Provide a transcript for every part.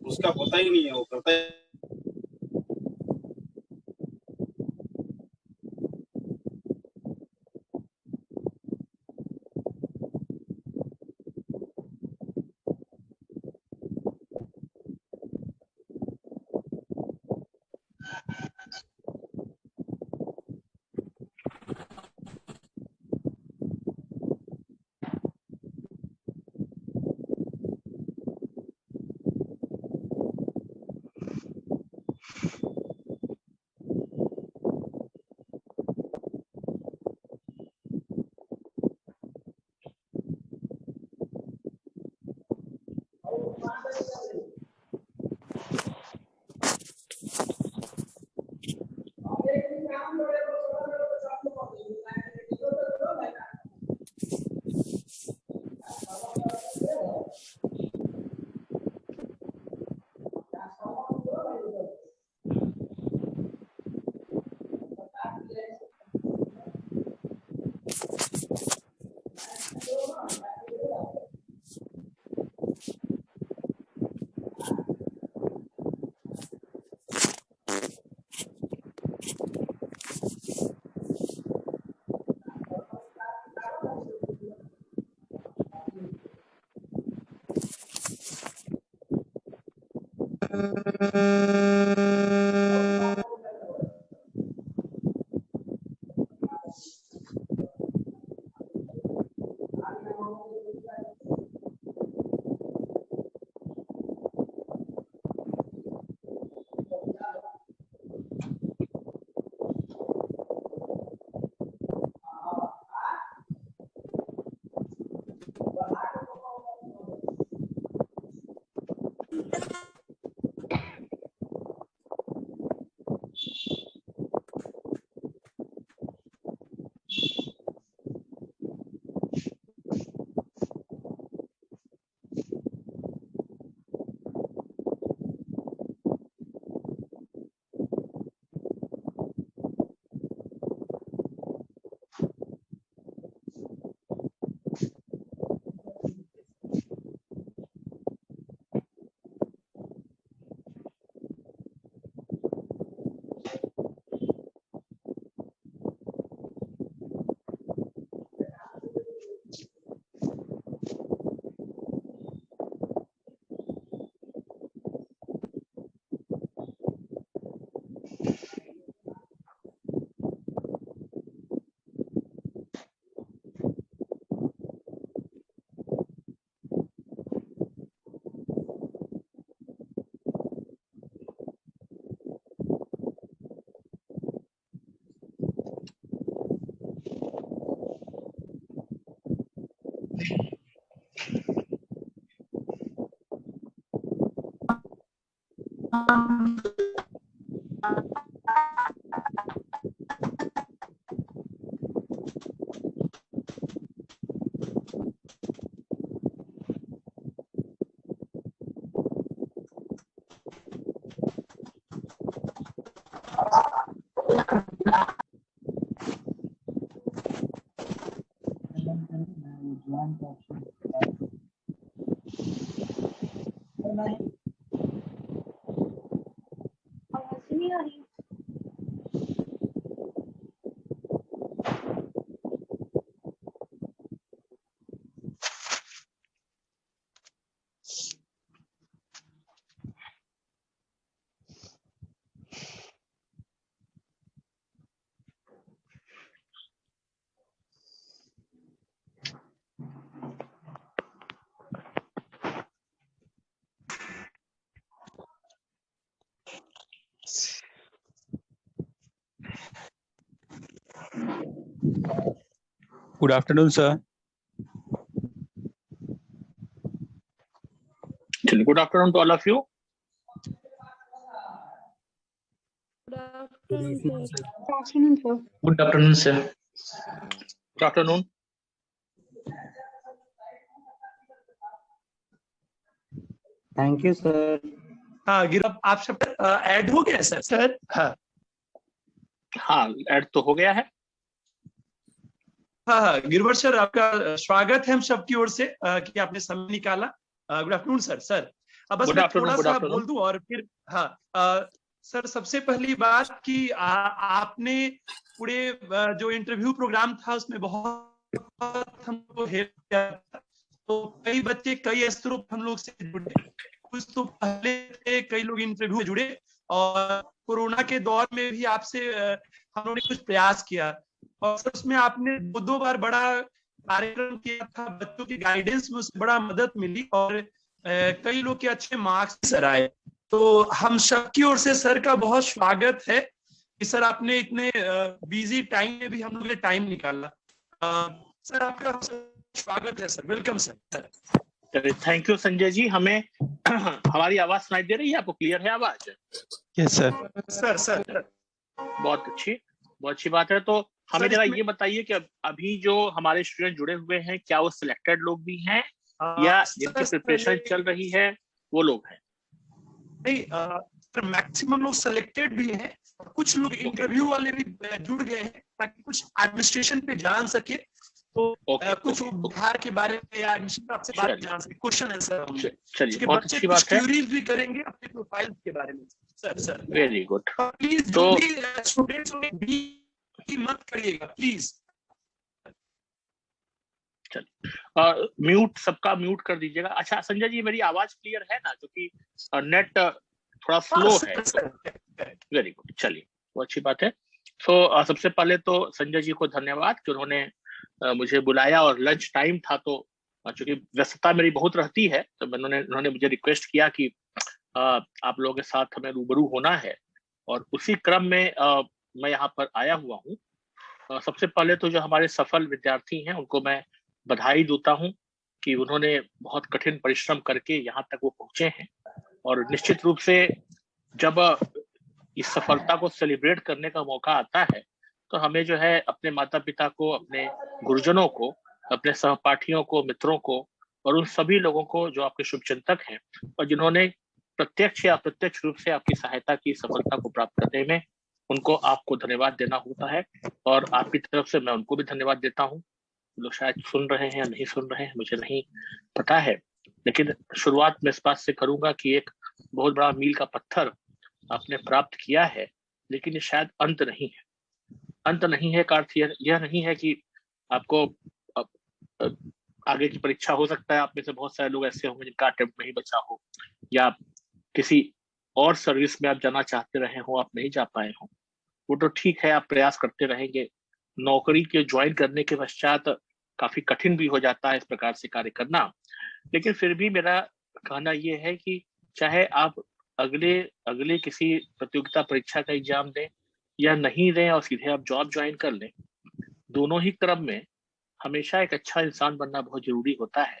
उसका होता ही नहीं है, वो करता है। आवाज नहीं आ रही। Good afternoon, sir. चलिए, good afternoon to all of you. Good afternoon, sir. Good afternoon sir. Good afternoon. Thank you sir. हाँ गिरब, आप सब ऐड हो गया सर? सर हाँ, ऐड तो हो गया है। हाँ गिरवर सर, आपका स्वागत है हम सबकी ओर से कि आपने समय निकाला। Good afternoon sir. सर बस मैं थोड़ा सा बोल दूं और फिर हाँ सर, सबसे पहली बात कि आपने पूरे जो इंटरव्यू प्रोग्राम था उसमें बहुत हमको हेल्प किया। तो कई बच्चे कई स्तरों पर हम लोग से जुड़े, कुछ तो पहले थे, कई लोग इंटरव्यू में जुड़े, और कोरोना के दौर में भी आपसे हम लोगों ने कुछ प्रयास किया, और उसमें आपने दो बार बड़ा कार्यक्रम किया था। बच्चों की गाइडेंस में उससे बड़ा मदद मिली और कई लोग के अच्छे मार्क्स सर आए। तो हम सबकी ओर से सर का बहुत स्वागत है कि सर आपने इतने बिजी टाइम में भी हम लोग के टाइम निकाला। सर आपका स्वागत है sir, welcome sir. Thank you Sanjay ji. हमें हमारी आवाज सुनाई दे रही है आपको? क्लियर है आवाज? Yes sir. सर बहुत अच्छी बात है। तो हमें जरा ये बताइए कि अभी जो हमारे स्टूडेंट जुड़े हुए हैं, क्या वो सिलेक्टेड लोग भी हैं या जिनकी प्रिपरेशन चल रही है वो लोग हैं? नहीं सर, मैक्सिमम लोग सिलेक्टेड भी हैं, कुछ लोग इंटरव्यू वाले भी जुड़ गए हैं ताकि कुछ एडमिनिस्ट्रेशन पे जान सके। तो कुछ बिहार के बारे में या एडमिशन आपसे बात जान सके, क्वेश्चन आंसर होंगे। चलिए, बहुत अच्छी बात है। क्वेरीज भी करेंगे अपने प्रोफाइल के बारे में। Sir very good. प्लीज जो भी स्टूडेंट्स भी मत करिएगा प्लीज। चलिए, म्यूट, सबका म्यूट कर दीजिएगा। अच्छा संजय जी, मेरी आवाज क्लियर है ना? क्योंकि नेट थोड़ा स्लो है। वेरी गुड, चलिए वो अच्छी बात है। तो सबसे पहले तो संजय जी को धन्यवाद कि उन्होंने मुझे बुलाया, और लंच टाइम था तो चूंकि व्यस्तता मेरी बहुत रहती है तो उन्होंने मुझे रिक्वेस्ट किया कि आप लोगों के साथ हमें रूबरू होना है, और उसी क्रम में मैं यहाँ पर आया हुआ हूँ। सबसे पहले तो जो हमारे सफल विद्यार्थी हैं उनको मैं बधाई देता हूँ कि उन्होंने बहुत कठिन परिश्रम करके यहाँ तक वो पहुंचे हैं, और निश्चित रूप से जब इस सफलता को सेलिब्रेट करने का मौका आता है तो हमें जो है अपने माता पिता को, अपने गुरुजनों को, अपने सहपाठियों को, मित्रों को, और उन सभी लोगों को जो आपके शुभचिंतक हैं और जिन्होंने प्रत्यक्ष या अप्रत्यक्ष रूप से आपकी सहायता की सफलता को प्राप्त करने में, उनको आपको धन्यवाद देना होता है। और आपकी तरफ से मैं उनको भी धन्यवाद देता हूँ। लोग शायद सुन रहे हैं या नहीं सुन रहे हैं मुझे नहीं पता है, लेकिन शुरुआत में इस बात से करूंगा कि एक बहुत बड़ा मील का पत्थर आपने प्राप्त किया है, लेकिन ये शायद अंत नहीं है। अंत नहीं है का अर्थ यह नहीं है कि आपको आगे की परीक्षा, हो सकता है आप में से बहुत सारे लोग ऐसे होंगे जिनका अटेम्प्ट नहीं बचा हो, या किसी और सर्विस में आप जाना चाहते रहे हो, आप नहीं जा पाए हो, वो तो ठीक है, आप प्रयास करते रहेंगे। नौकरी के ज्वाइन करने के पश्चात काफी कठिन भी हो जाता है इस प्रकार से कार्य करना, लेकिन फिर भी मेरा कहना यह है कि चाहे आप अगले किसी प्रतियोगिता परीक्षा का एग्जाम दें या नहीं दें और सीधे आप जॉब ज्वाइन कर लें, दोनों ही क्रम में हमेशा एक अच्छा इंसान बनना बहुत जरूरी होता है।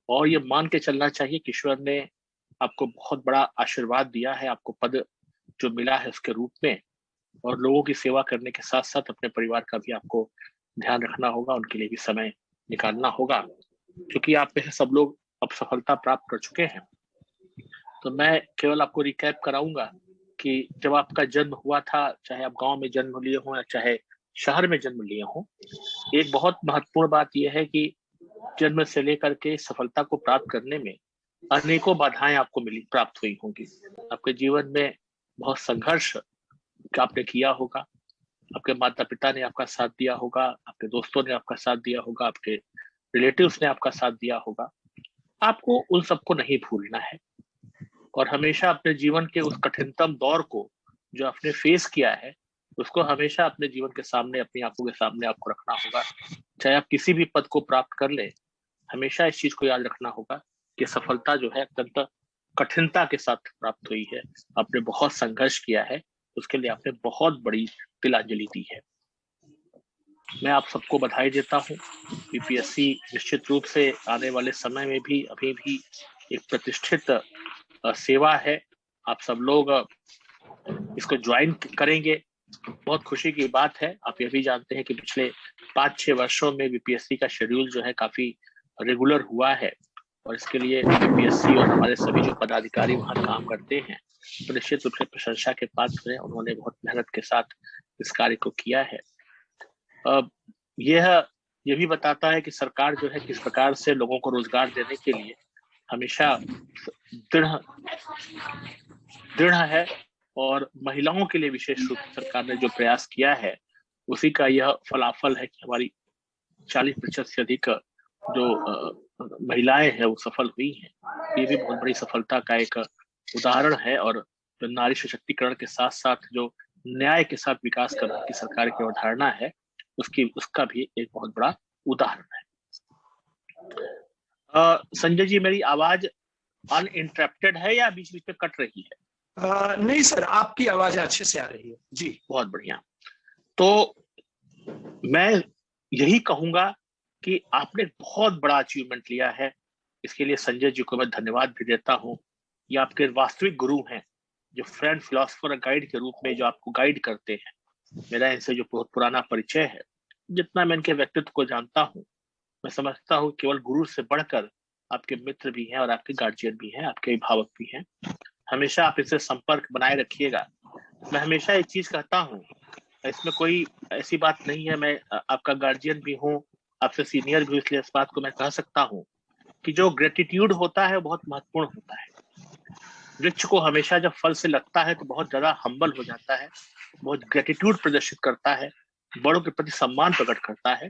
और ये मान के चलना चाहिए कि ईश्वर ने आपको बहुत बड़ा आशीर्वाद दिया है, आपको पद जो मिला है उसके रूप में, और लोगों की सेवा करने के साथ साथ अपने परिवार का भी आपको ध्यान रखना होगा, उनके लिए भी समय निकालना होगा, क्योंकि आप में से सब लोग अब सफलता प्राप्त कर चुके हैं। तो मैं केवल आपको रिकैप कराऊंगा कि जब आपका जन्म हुआ था, चाहे आप गांव में जन्म लिए हों या चाहे शहर में जन्म लिए हों, एक बहुत महत्वपूर्ण बात यह है कि जन्म से लेकर के सफलता को प्राप्त करने में अनेकों बाधाएं आपको प्राप्त हुई होंगी। आपके जीवन में बहुत संघर्ष आपने किया होगा, आपके माता पिता ने आपका साथ दिया होगा, आपके दोस्तों ने आपका साथ दिया होगा, आपके रिलेटिव्स ने आपका साथ दिया होगा। आपको उन सबको नहीं भूलना है, और हमेशा अपने जीवन के उस कठिनतम दौर को जो आपने फेस किया है उसको हमेशा अपने जीवन के सामने, अपनी आंखों के सामने आपको रखना होगा। चाहे आप किसी भी पद को प्राप्त कर ले, हमेशा इस चीज को याद रखना होगा कि सफलता जो है अत्यंत कठिनता के साथ प्राप्त हुई है। आपने बहुत संघर्ष किया है, उसके लिए आपने बहुत बड़ी तिलांजलि दी है। मैं आप सबको बधाई देता हूँ। यूपीएससी निश्चित रूप से आने वाले समय में भी, अभी भी एक प्रतिष्ठित सेवा है। आप सब लोग इसको ज्वाइन करेंगे, बहुत खुशी की बात है। आप ये भी जानते हैं कि पिछले 5-6 वर्षों में बीपीएससी का शेड्यूल जो है काफी रेगुलर हुआ है, और इसके लिए बीपीएससी और हमारे सभी जो पदाधिकारी वहाँ काम करते हैं तो निश्चित रूप से प्रशंसा के पात्र हैं। उन्होंने बहुत मेहनत के साथ इस कार्य को किया है। यह भी बताता है कि सरकार जो है किस प्रकार से लोगों को रोजगार देने के लिए हमेशा दृढ़ है, और महिलाओं के लिए विशेष रूप से सरकार ने जो प्रयास किया है उसी का यह फलाफल है कि हमारी 40% से अधिक जो महिलाएं हैं वो सफल हुई हैं। ये भी बहुत बड़ी सफलता का एक उदाहरण है, और जो नारी सशक्तिकरण के साथ साथ जो न्याय के साथ विकास करने की सरकार की अवधारणा है उसका भी एक बहुत बड़ा उदाहरण है। संजय जी, मेरी आवाज अनइंटरप्टेड है या बीच बीच में कट रही है? नहीं सर, आपकी आवाज अच्छे से आ रही है जी। बहुत बढ़िया। तो मैं यही कहूंगा कि आपने बहुत बड़ा अचीवमेंट लिया है। इसके लिए संजय जी को मैं धन्यवाद भी देता हूँ। ये आपके वास्तविक गुरु हैं, जो फ्रेंड, फिलोसफर, गाइड के रूप में जो आपको गाइड करते हैं। मेरा इनसे जो बहुत पुराना परिचय है, जितना मैं इनके व्यक्तित्व को जानता हूँ, मैं समझता हूँ केवल गुरु से बढ़कर आपके मित्र भी हैं और आपके गार्जियन भी हैं, आपके अभिभावक भी हैं। हमेशा आप इससे संपर्क बनाए रखिएगा। मैं हमेशा एक चीज कहता हूँ, इसमें कोई ऐसी बात नहीं है, मैं आपका गार्जियन भी हूँ, आपसे सीनियर भी, इसलिए इस बात को मैं कह सकता हूँ कि जो ग्रेटिट्यूड होता है बहुत महत्वपूर्ण होता है। वृक्ष को हमेशा जब फल से लगता है तो बहुत ज्यादा हम्बल हो जाता है, बहुत ग्रेटिट्यूड प्रदर्शित करता है, बड़ों के प्रति सम्मान प्रकट करता है।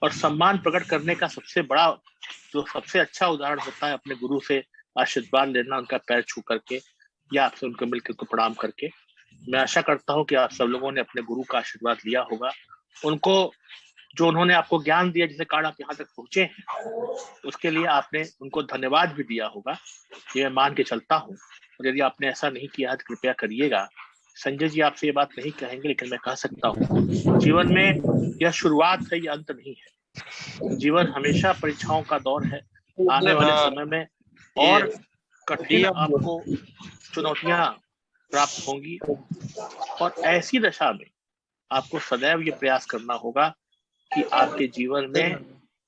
और सम्मान प्रकट करने का सबसे अच्छा उदाहरण होता है अपने गुरु से आशीर्वाद लेना, उनका पैर छू करके या आपसे उनको मिलकर को प्रणाम करके। मैं आशा करता हूँ कि आप सब लोगों ने अपने गुरु का आशीर्वाद लिया होगा। उनको जो उन्होंने आपको ज्ञान दिया, जिसके कारण आप यहाँ तक पहुंचे हैं, उसके लिए आपने उनको धन्यवाद भी दिया होगा, ये मैं मान के चलता हूँ। और यदि आपने ऐसा नहीं किया तो कृपया करिएगा। संजय जी आपसे ये बात नहीं कहेंगे, लेकिन मैं कह सकता हूँ जीवन में यह शुरुआत है, ये अंत नहीं है। जीवन हमेशा परीक्षाओं का दौर है। आने वाले समय में और कठिन आपको चुनौतियां प्राप्त होंगी, और ऐसी दशा में आपको सदैव ये प्रयास करना होगा कि आपके जीवन में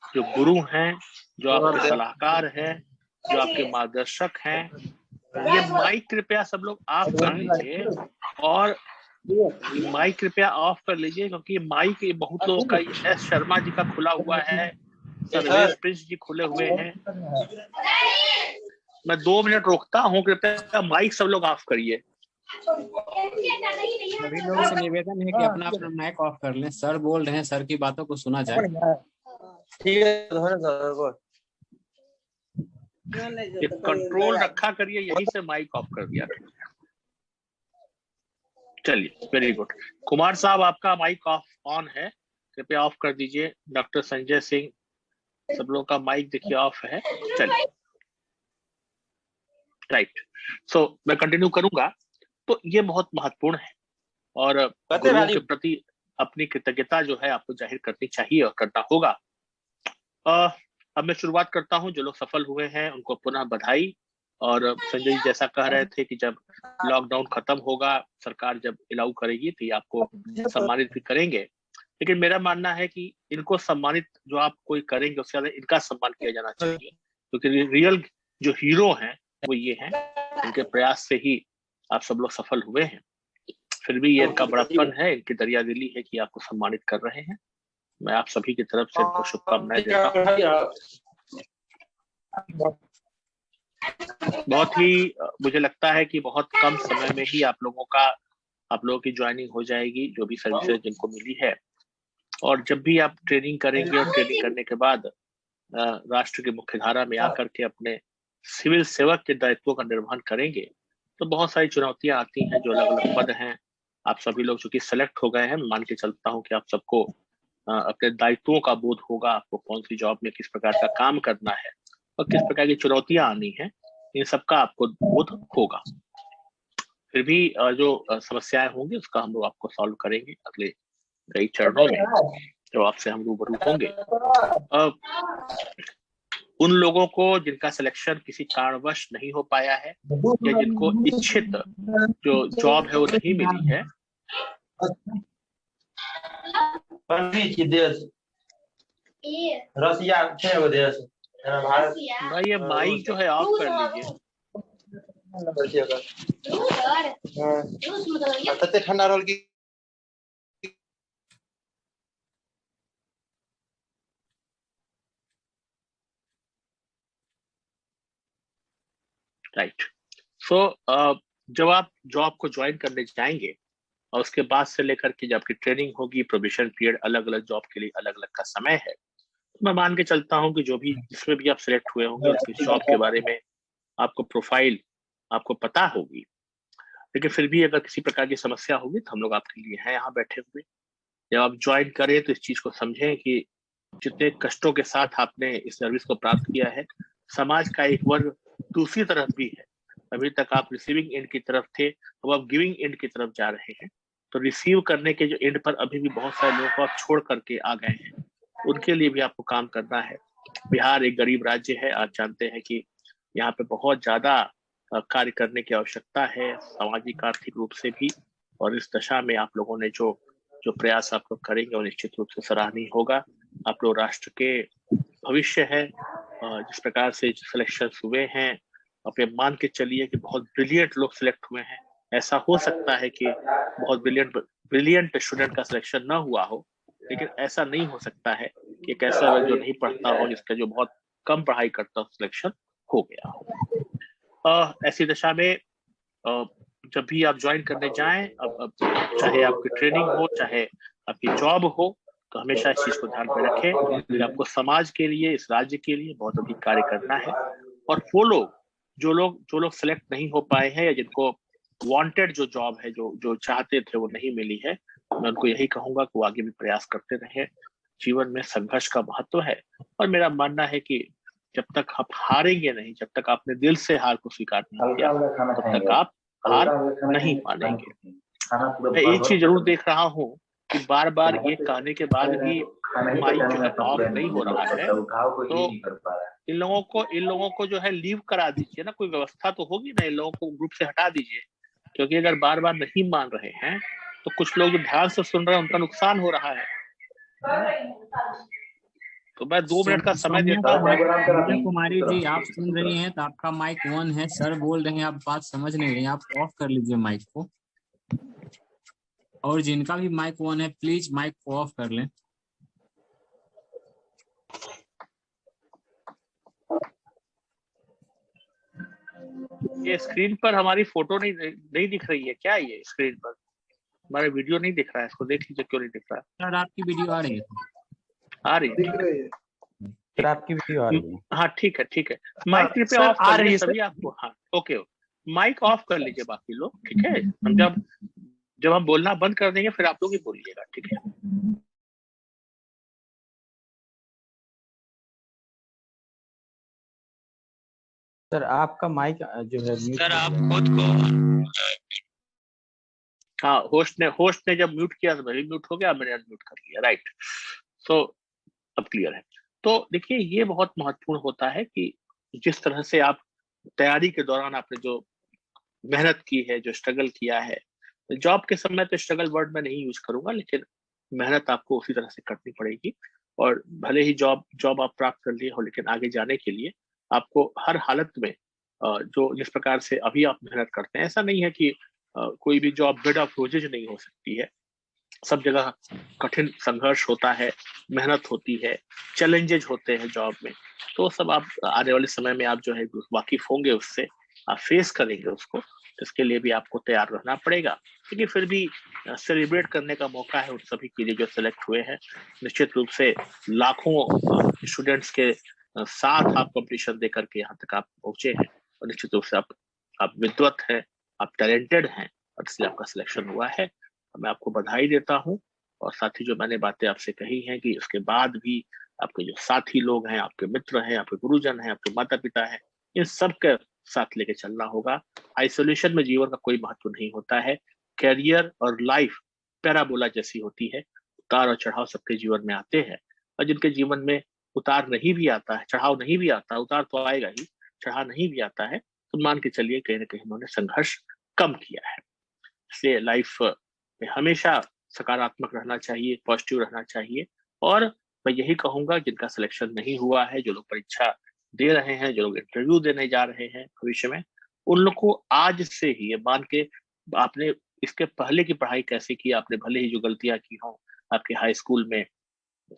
जो गुरु हैं, जो आपके सलाहकार हैं, जो आपके मार्गदर्शक हैं, ये माइक कृपया सब लोग ऑफ कर लीजिए, और माइक कृपया ऑफ कर लीजिए, क्योंकि माइक बहुत लोगों का, एस शर्मा जी का खुला हुआ है, सर्वेश प्रिंस जी खुले हुए हैं। मैं 2 मिनट रोकता हूँ, कृपया माइक सब लोग ऑफ करिए। सभी लोगों से निवेदन है कि अपना अपना माइक ऑफ कर लें। सर बोल रहे हैं, सर की बातों को सुना जाए। ठीक है, कंट्रोल रखा करिए, यहीं से माइक ऑफ कर दिया। चलिए, वेरी गुड। कुमार साहब, आपका माइक ऑन है, कृपया ऑफ कर दीजिए। डॉक्टर संजय सिंह, सब लोगों का माइक देखिए ऑफ है। चलिए, राइट। सो मैं कंटिन्यू करूंगा। तो ये बहुत महत्वपूर्ण है, और गुरुओं के प्रति अपनी कृतज्ञता जो है आपको जाहिर करनी चाहिए और करना होगा। अब मैं शुरुआत करता हूं। जो लोग सफल हुए हैं उनको पुनः बधाई। और संजय जी जैसा कह रहे थे कि जब लॉकडाउन खत्म होगा, सरकार जब अलाउ करेगी तो ये आपको सम्मानित भी करेंगे। लेकिन मेरा मानना है कि इनको सम्मानित जो आप कोई करेंगे उससे ज्यादा इनका सम्मान किया जाना चाहिए, क्योंकि रियल जो हीरो हैं वो ये हैं। इनके प्रयास से ही आप सब लोग सफल हुए हैं। फिर भी ये इनका बड़प्पन है, इनकी दरियादिली है कि आपको सम्मानित कर रहे हैं। मैं आप सभी की तरफ से इनको शुभकामनाएं देता हूँ। बहुत ही मुझे लगता है कि बहुत कम समय में ही आप लोगों की ज्वाइनिंग हो जाएगी, जो भी सर्विसेज जिनको मिली है। और जब भी आप ट्रेनिंग करेंगे और ट्रेनिंग करने के बाद राष्ट्र की मुख्य धारा में आकर के अपने सिविल सेवक के दायित्वों का निर्वहन करेंगे, तो बहुत सारी चुनौतियां आती हैं। जो अलग अलग पद हैं, आप सभी लोग चूंकि सेलेक्ट हो गए हैं, मैं मान के चलता हूं कि आप सबको अपने दायित्वों का बोध होगा, आपको कौन सी जॉब में किस प्रकार का काम करना है और किस प्रकार की चुनौतियां आनी है, इन सबका आपको बोध होगा। फिर भी जो समस्याएं होंगी उसका हम लोग आपको सॉल्व करेंगे अगले कई चरणों में, जब आपसे हम रूबरू होंगे। उन लोगों को जिनका सिलेक्शन किसी कारणवश नहीं हो पाया है या जिनको इच्छित जो जॉब है वो नहीं मिली है, भाई ये माइक जो है ऑफ कर लीजिए। ठंडा रोल की राइट। सो जब आप जॉब को ज्वाइन करने जाएंगे और उसके बाद से लेकर के जब आपकी ट्रेनिंग होगी, प्रोबेशन पीरियड, अलग अलग जॉब के लिए अलग अलग का समय है, तो मैं मान के चलता हूं कि जो भी जिसमें भी आप सिलेक्ट हुए होंगे उसकी जॉब के बारे में आपको प्रोफाइल आपको पता होगी। लेकिन फिर भी अगर किसी प्रकार की समस्या होगी तो हम लोग आपके लिए हैं यहाँ बैठे हुए। जब आप ज्वाइन करें तो इस चीज को समझें कि जितने कष्टों के साथ आपने इस सर्विस को प्राप्त किया है, समाज का एक वर्ग दूसरी तरफ भी है। अभी तक आप रिसीविंग एंड की तरफ थे, अब आप गिविंग एंड की तरफ जा रहे हैं। तो रिसीव करने के जो एंड पर अभी भी बहुत सारे लोगों को आप छोड़ करके आ गए हैं, उनके लिए भी आपको काम करना है। बिहार एक गरीब राज्य है, आप जानते हैं कि यहाँ पे बहुत ज्यादा कार्य करने की आवश्यकता है, सामाजिक आर्थिक रूप से भी। और इस दशा में आप लोगों ने जो जो प्रयास आप लोग करेंगे वो निश्चित रूप से सराहनीय होगा। आप लोग राष्ट्र के भविष्य है। जिस प्रकार से सिलेक्शन हुए हैं, अपने मान के चलिए कि बहुत ब्रिलियंट लोग सिलेक्ट हुए हैं। ऐसा हो सकता है कि बहुत ब्रिलियंट स्टूडेंट का सिलेक्शन ना हुआ हो, लेकिन ऐसा नहीं हो सकता है कि एक ऐसा जो नहीं पढ़ता हो, जिसका जो बहुत कम पढ़ाई करता हो, सिलेक्शन हो गया हो। ऐसी दशा में जब भी आप ज्वाइन करने जाएं, अब चाहे आपकी ट्रेनिंग हो चाहे आपकी जॉब हो, तो हमेशा इस चीज को ध्यान में रखें कि आपको समाज के लिए, इस राज्य के लिए बहुत अधिक कार्य करना है। और वो लोग जो लोग सिलेक्ट नहीं हो पाए हैं या जिनको वांटेड जो जॉब है, जो चाहते थे वो नहीं मिली है, मैं उनको यही कहूंगा कि वो आगे भी प्रयास करते रहे। जीवन में संघर्ष का महत्व है और मेरा मानना है कि जब तक आप हारेंगे नहीं, जब तक आपने दिल से हार को स्वीकार नहीं किया, तब तक आप हार नहीं मानेंगे। मैं एक चीज जरूर देख रहा हूँ कि बार बार ये कहने के बाद भी माइक जो है ऑफ नहीं हो रहा है, तो इन लोगों को जो है लीव करा दीजिए ना, कोई व्यवस्था तो होगी ना, इन लोगों को ग्रुप से हटा दीजिए। क्योंकि अगर बार बार नहीं मान रहे हैं तो कुछ लोग जो ध्यान से सुन रहे हैं उनका नुकसान हो रहा है। तो मैं 2 मिनट का समय देता हूँ। कुमारी जी, आप सुन रही हैं तो आपका माइक ऑन है, सर बोल रहे हैं, आप बात समझ नहीं रही हैं, आप ऑफ कर लीजिए माइक को। और जिनका भी माइक ऑन है प्लीज माइक को ऑफ कर लें। ये स्क्रीन पर हमारी फोटो नहीं दिख रही है क्या? ये स्क्रीन पर हमारा वीडियो नहीं दिख रहा है, इसको देख लीजिए क्यों नहीं दिख रहा है। सर आपकी वीडियो आ रही है? आ रही है सर, आपकी वीडियो आ रही है। हाँ ठीक है। माइक पे ऑफ कर लीजिए सभी आपको। हाँ ओके, माइक ऑफ कर लीजिए बाकी लोग, ठीक है। हम जब हम बोलना बंद कर देंगे फिर आप लोग ही बोलिएगा, ठीक है। सर आपका माइक जो है सर आप खुद को हाँ, होस्ट ने जब म्यूट किया तो मैं भी म्यूट हो गया, मैंने अनम्यूट कर लिया, राइट। सो अब क्लियर है। तो देखिए ये बहुत महत्वपूर्ण होता है कि जिस तरह से आप तैयारी के दौरान आपने जो मेहनत की है, जो स्ट्रगल किया है, जॉब के समय तो स्ट्रगल वर्ड मैं नहीं यूज करूंगा, लेकिन मेहनत आपको उसी तरह से करनी पड़ेगी। और भले ही जॉब आप प्राप्त कर लिए हो, लेकिन आगे जाने के लिए आपको हर हालत में जो जिस प्रकार से अभी आप मेहनत करते हैं, ऐसा नहीं है कि कोई भी जॉब बेड ऑफ रोजेज नहीं हो सकती है। सब जगह कठिन संघर्ष होता है, मेहनत होती है, चैलेंजेज होते हैं जॉब में। तो सब आप आने वाले समय में आप जो है वाकिफ होंगे उससे, आप फेस करेंगे उसको। इसके लिए भी आपको तैयार रहना पड़ेगा। लेकिन फिर भी सेलिब्रेट करने का मौका है उन सभी के लिए जो सिलेक्ट हुए हैं। निश्चित रूप से लाखों स्टूडेंट्स के साथ आप कंपटीशन दे करके यहाँ तक आप पहुंचे हैं, और निश्चित रूप से आप विद्वत हैं, आप टैलेंटेड हैं, और इसलिए आपका सिलेक्शन हुआ है। मैं आपको बधाई देता हूँ। और साथ ही जो मैंने बातें आपसे कही हैं कि उसके बाद भी आपके जो साथी लोग हैं, आपके मित्र हैं, आपके गुरुजन हैं, आपके माता पिता हैं, इन सब के साथ लेके चलना होगा। आइसोलेशन में जीवन का कोई महत्व नहीं होता है। कैरियर और लाइफ पैराबोला जैसी होती है, उतार और चढ़ाव सबके जीवन में आते हैं। और जिनके जीवन में उतार नहीं भी आता है, चढ़ाव नहीं भी आता, उतार तो आएगा ही, चढ़ाव नहीं भी आता है, तो मान के चलिए कहीं ना कहीं उन्होंने संघर्ष कम किया है। इसलिए लाइफ में हमेशा सकारात्मक रहना चाहिए, पॉजिटिव रहना चाहिए। और मैं यही कहूंगा जिनका सिलेक्शन नहीं हुआ है, जो लोग परीक्षा दे रहे हैं, जो लोग इंटरव्यू देने जा रहे हैं भविष्य में, उन लोग को आज से ही ये मान के, आपने इसके पहले की पढ़ाई कैसे की, आपने भले ही जो गलतियां की हो, आपके हाई स्कूल में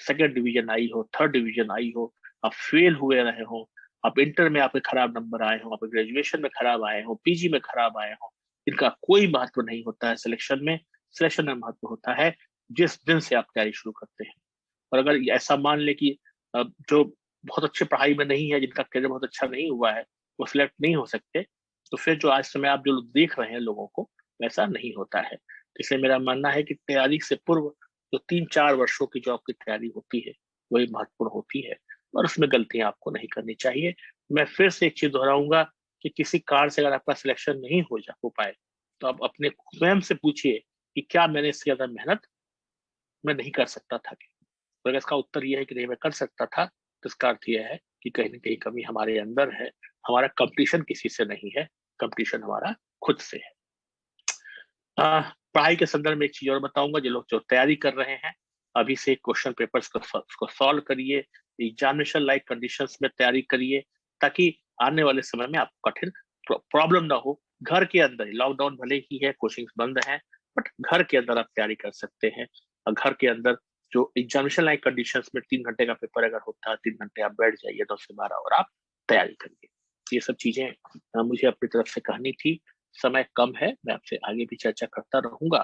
सेकंड डिवीजन आई हो, थर्ड डिवीजन आई हो, आप फेल हुए रहे हो, आप इंटर में आपके खराब नंबर आए हो, आप ग्रेजुएशन में खराब आए हो, पीजी में खराब आए हो, इनका कोई महत्व नहीं होता है सिलेक्शन में। सिलेक्शन में महत्व होता है जिस दिन से आप तैयारी शुरू करते हैं। और अगर ऐसा मान ले कि जो बहुत अच्छे पढ़ाई में नहीं है, जिनका करियर बहुत अच्छा नहीं हुआ है, वो सिलेक्ट नहीं हो सकते, तो फिर जो आज समय आप जो देख रहे हैं लोगों को, वैसा नहीं होता है। इसलिए मेरा मानना है कि तैयारी से पूर्व जो 3-4 वर्षों की जो आपकी तैयारी होती है, वही महत्वपूर्ण होती है, और उसमें गलतियां आपको नहीं करनी चाहिए। मैं फिर से एक चीज दोहराऊंगा कि किसी कारण से अगर आपका सिलेक्शन नहीं हो पाए, तो आप अपने स्वयं से पूछिए कि क्या मैंने इससे ज्यादा मेहनत मैं नहीं कर सकता था। तो अगर इसका उत्तर यह है कि नहीं मैं कर सकता था, तो इसका अर्थ यह है कि कहीं ना कहीं कमी हमारे अंदर है। हमारा कंपटीशन किसी से नहीं है, कंपटीशन हमारा खुद से है। पढ़ाई के संदर्भ में एक चीज और बताऊंगा, जो लोग जो तैयारी कर रहे हैं, अभी से क्वेश्चन पेपर्स को सॉल्व करिए, एग्जामिनेशन लाइक कंडीशंस में तैयारी करिए, ताकि आने वाले समय में आपको कठिन प्रॉब्लम ना हो। घर के अंदर ही, लॉकडाउन भले ही है, कोचिंग बंद है, बट घर के अंदर आप तैयारी कर सकते हैं। और घर के अंदर जो एग्जामिनेशन लाइक कंडीशंस में 3 घंटे का पेपर अगर होता है, 3 घंटे आप बैठ जाइए, 10 से 12 और आप तैयारी करिए। ये सब चीजें मुझे अपनी तरफ से कहनी थी। समय कम है, मैं आपसे आगे भी चर्चा करता रहूंगा,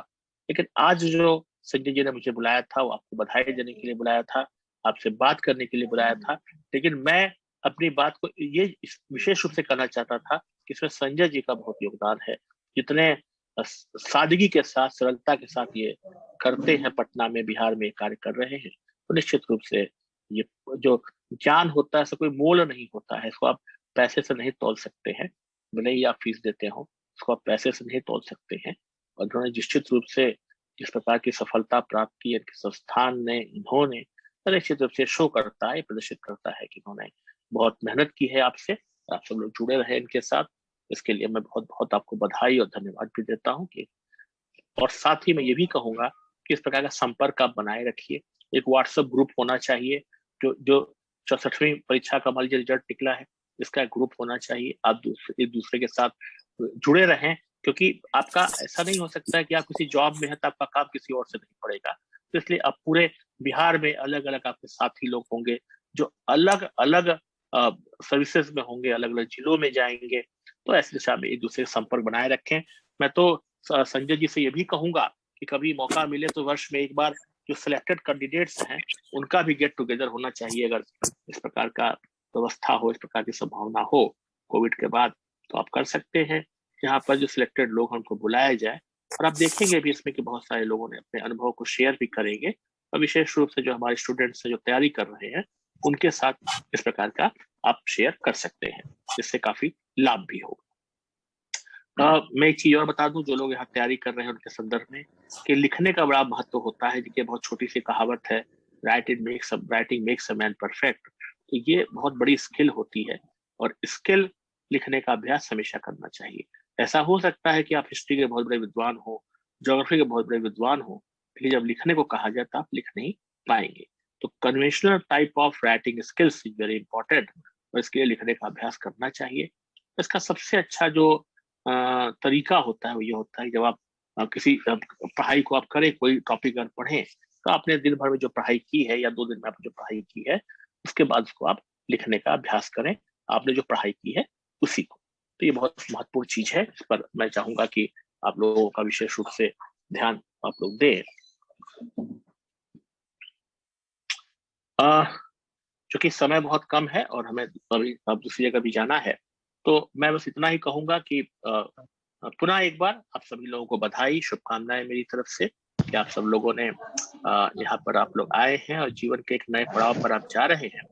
लेकिन आज जो संजय जी ने मुझे बुलाया था, वो आपको बधाई देने के लिए बुलाया था, आपसे बात करने के लिए बुलाया था। लेकिन मैं अपनी बात को ये विशेष रूप से कहना चाहता था कि इसमें संजय जी का बहुत योगदान है। जितने सादगी के साथ, सरलता के साथ ये करते हैं, पटना में, बिहार में कार्य कर रहे हैं, तो निश्चित रूप से ये जो ज्ञान होता है, इसका कोई मोल नहीं होता है। इसको आप पैसे से नहीं तोल सकते हैं, भले ही आप फीस देते हो, इसको आप पैसे से नहीं तोल सकते हैं। और उन्होंने निश्चित रूप से जिस प्रकार की सफलता प्राप्त की इनके संस्थान ने, इन्होंने, निश्चित रूप से शो करता है, प्रदर्शित करता है कि इन्होंने बहुत मेहनत की है आपसे। आप सब लोग जुड़े रहे इनके साथ, इसके लिए मैं बहुत बहुत आपको बधाई और धन्यवाद भी देता हूँ। कि और साथ ही मैं ये भी कहूंगा कि इस प्रकार का संपर्क आप बनाए रखिए। एक व्हाट्सएप ग्रुप होना चाहिए, जो 64वीं परीक्षा का मान लीजिए रिजल्ट निकला है, इसका एक ग्रुप होना चाहिए। आप एक दूसरे के साथ जुड़े रहें, क्योंकि आपका ऐसा नहीं हो सकता है कि आप किसी जॉब में है तो आपका काम किसी और से नहीं पड़ेगा। तो इसलिए आप पूरे बिहार में अलग अलग आपके साथी लोग होंगे, जो अलग अलग सर्विसेज में होंगे, अलग अलग जिलों में जाएंगे। तो ऐसी दिशा में एक दूसरे से संपर्क बनाए रखें। मैं तो संजय जी से ये भी कहूंगा कि कभी मौका मिले तो वर्ष में एक बार जो सिलेक्टेड कैंडिडेट्स हैं, उनका भी गेट टुगेदर होना चाहिए। अगर इस प्रकार का व्यवस्था हो, इस प्रकार की संभावना हो कोविड के बाद, तो आप कर सकते हैं। यहाँ पर जो सिलेक्टेड लोग हैं उनको बुलाया जाए, और आप देखेंगे भी इसमें कि बहुत सारे लोगों ने अपने अनुभव को शेयर भी करेंगे। और विशेष रूप से जो हमारे स्टूडेंट्स हैं जो तैयारी कर रहे हैं, उनके साथ इस प्रकार का आप शेयर कर सकते हैं, जिससे काफी लाभ भी होगा। मैं एक चीज और बता दूं, जो लोग यहाँ तैयारी कर रहे हैं उनके संदर्भ में, कि लिखने का बड़ा महत्व होता है। देखिए, बहुत छोटी सी कहावत है, writing makes a man perfect. तो ये बहुत बड़ी स्किल होती है, और स्किल लिखने का अभ्यास हमेशा करना चाहिए। ऐसा हो सकता है कि आप हिस्ट्री के बहुत बड़े विद्वान हो, ज्योग्राफी के बहुत बड़े विद्वान हो, लेकिन जब लिखने को कहा जाए तो आप लिख नहीं पाएंगे। तो conventional type of writing skills is very important, और इसके लिए लिखने का अभ्यास करना चाहिए। इसका सबसे अच्छा जो तरीका होता है वो ये होता है, जब आप किसी पढ़ाई को आप करें, कोई टॉपिक अगर पढ़ें, तो आपने दिन भर में जो पढ़ाई की है या 2 दिन में आपने जो पढ़ाई की है, उसके बाद उसको आप लिखने का अभ्यास करें, आपने जो पढ़ाई की है उसी को। तो ये बहुत महत्वपूर्ण चीज है, इस पर मैं चाहूंगा कि आप लोगों का विशेष रूप से ध्यान आप लोग दें। चूंकि समय बहुत कम है और हमें अभी अब दूसरी जगह भी जाना है, तो मैं बस इतना ही कहूंगा कि पुनः एक बार आप सभी लोगों को बधाई, शुभकामनाएं मेरी तरफ से कि आप सब लोगों ने यहाँ पर आप लोग आए हैं और जीवन के एक नए पड़ाव पर आप जा रहे हैं।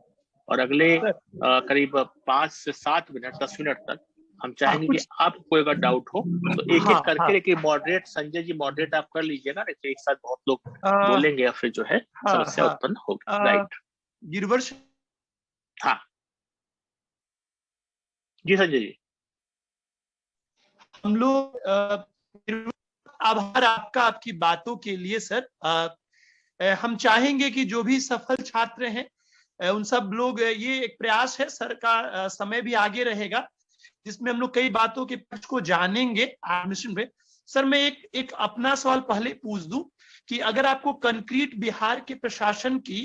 और अगले करीब 5 से 7 मिनट 10 मिनट तक हम चाहेंगे कि आपको कोई अगर डाउट हो तो एक एक करके, लेकिन मॉडरेट संजय जी मॉडरेट आप कर लीजिएगा, नहीं तो एक साथ बहुत लोग बोलेंगे या फिर जो है समस्या उत्पन्न होगी। राइट, गिरवर हाँ जी संजय जी। हम लोग आभार आपका आपकी बातों के लिए सर। हम चाहेंगे कि जो भी सफल छात्र हैं उन सब लोग, ये एक प्रयास है सर का, समय भी आगे रहेगा जिसमें हम लोग कई बातों के पक्ष को जानेंगे एडमिशन पे। सर मैं एक अपना सवाल पहले पूछ दूं कि अगर आपको कंक्रीट बिहार के प्रशासन की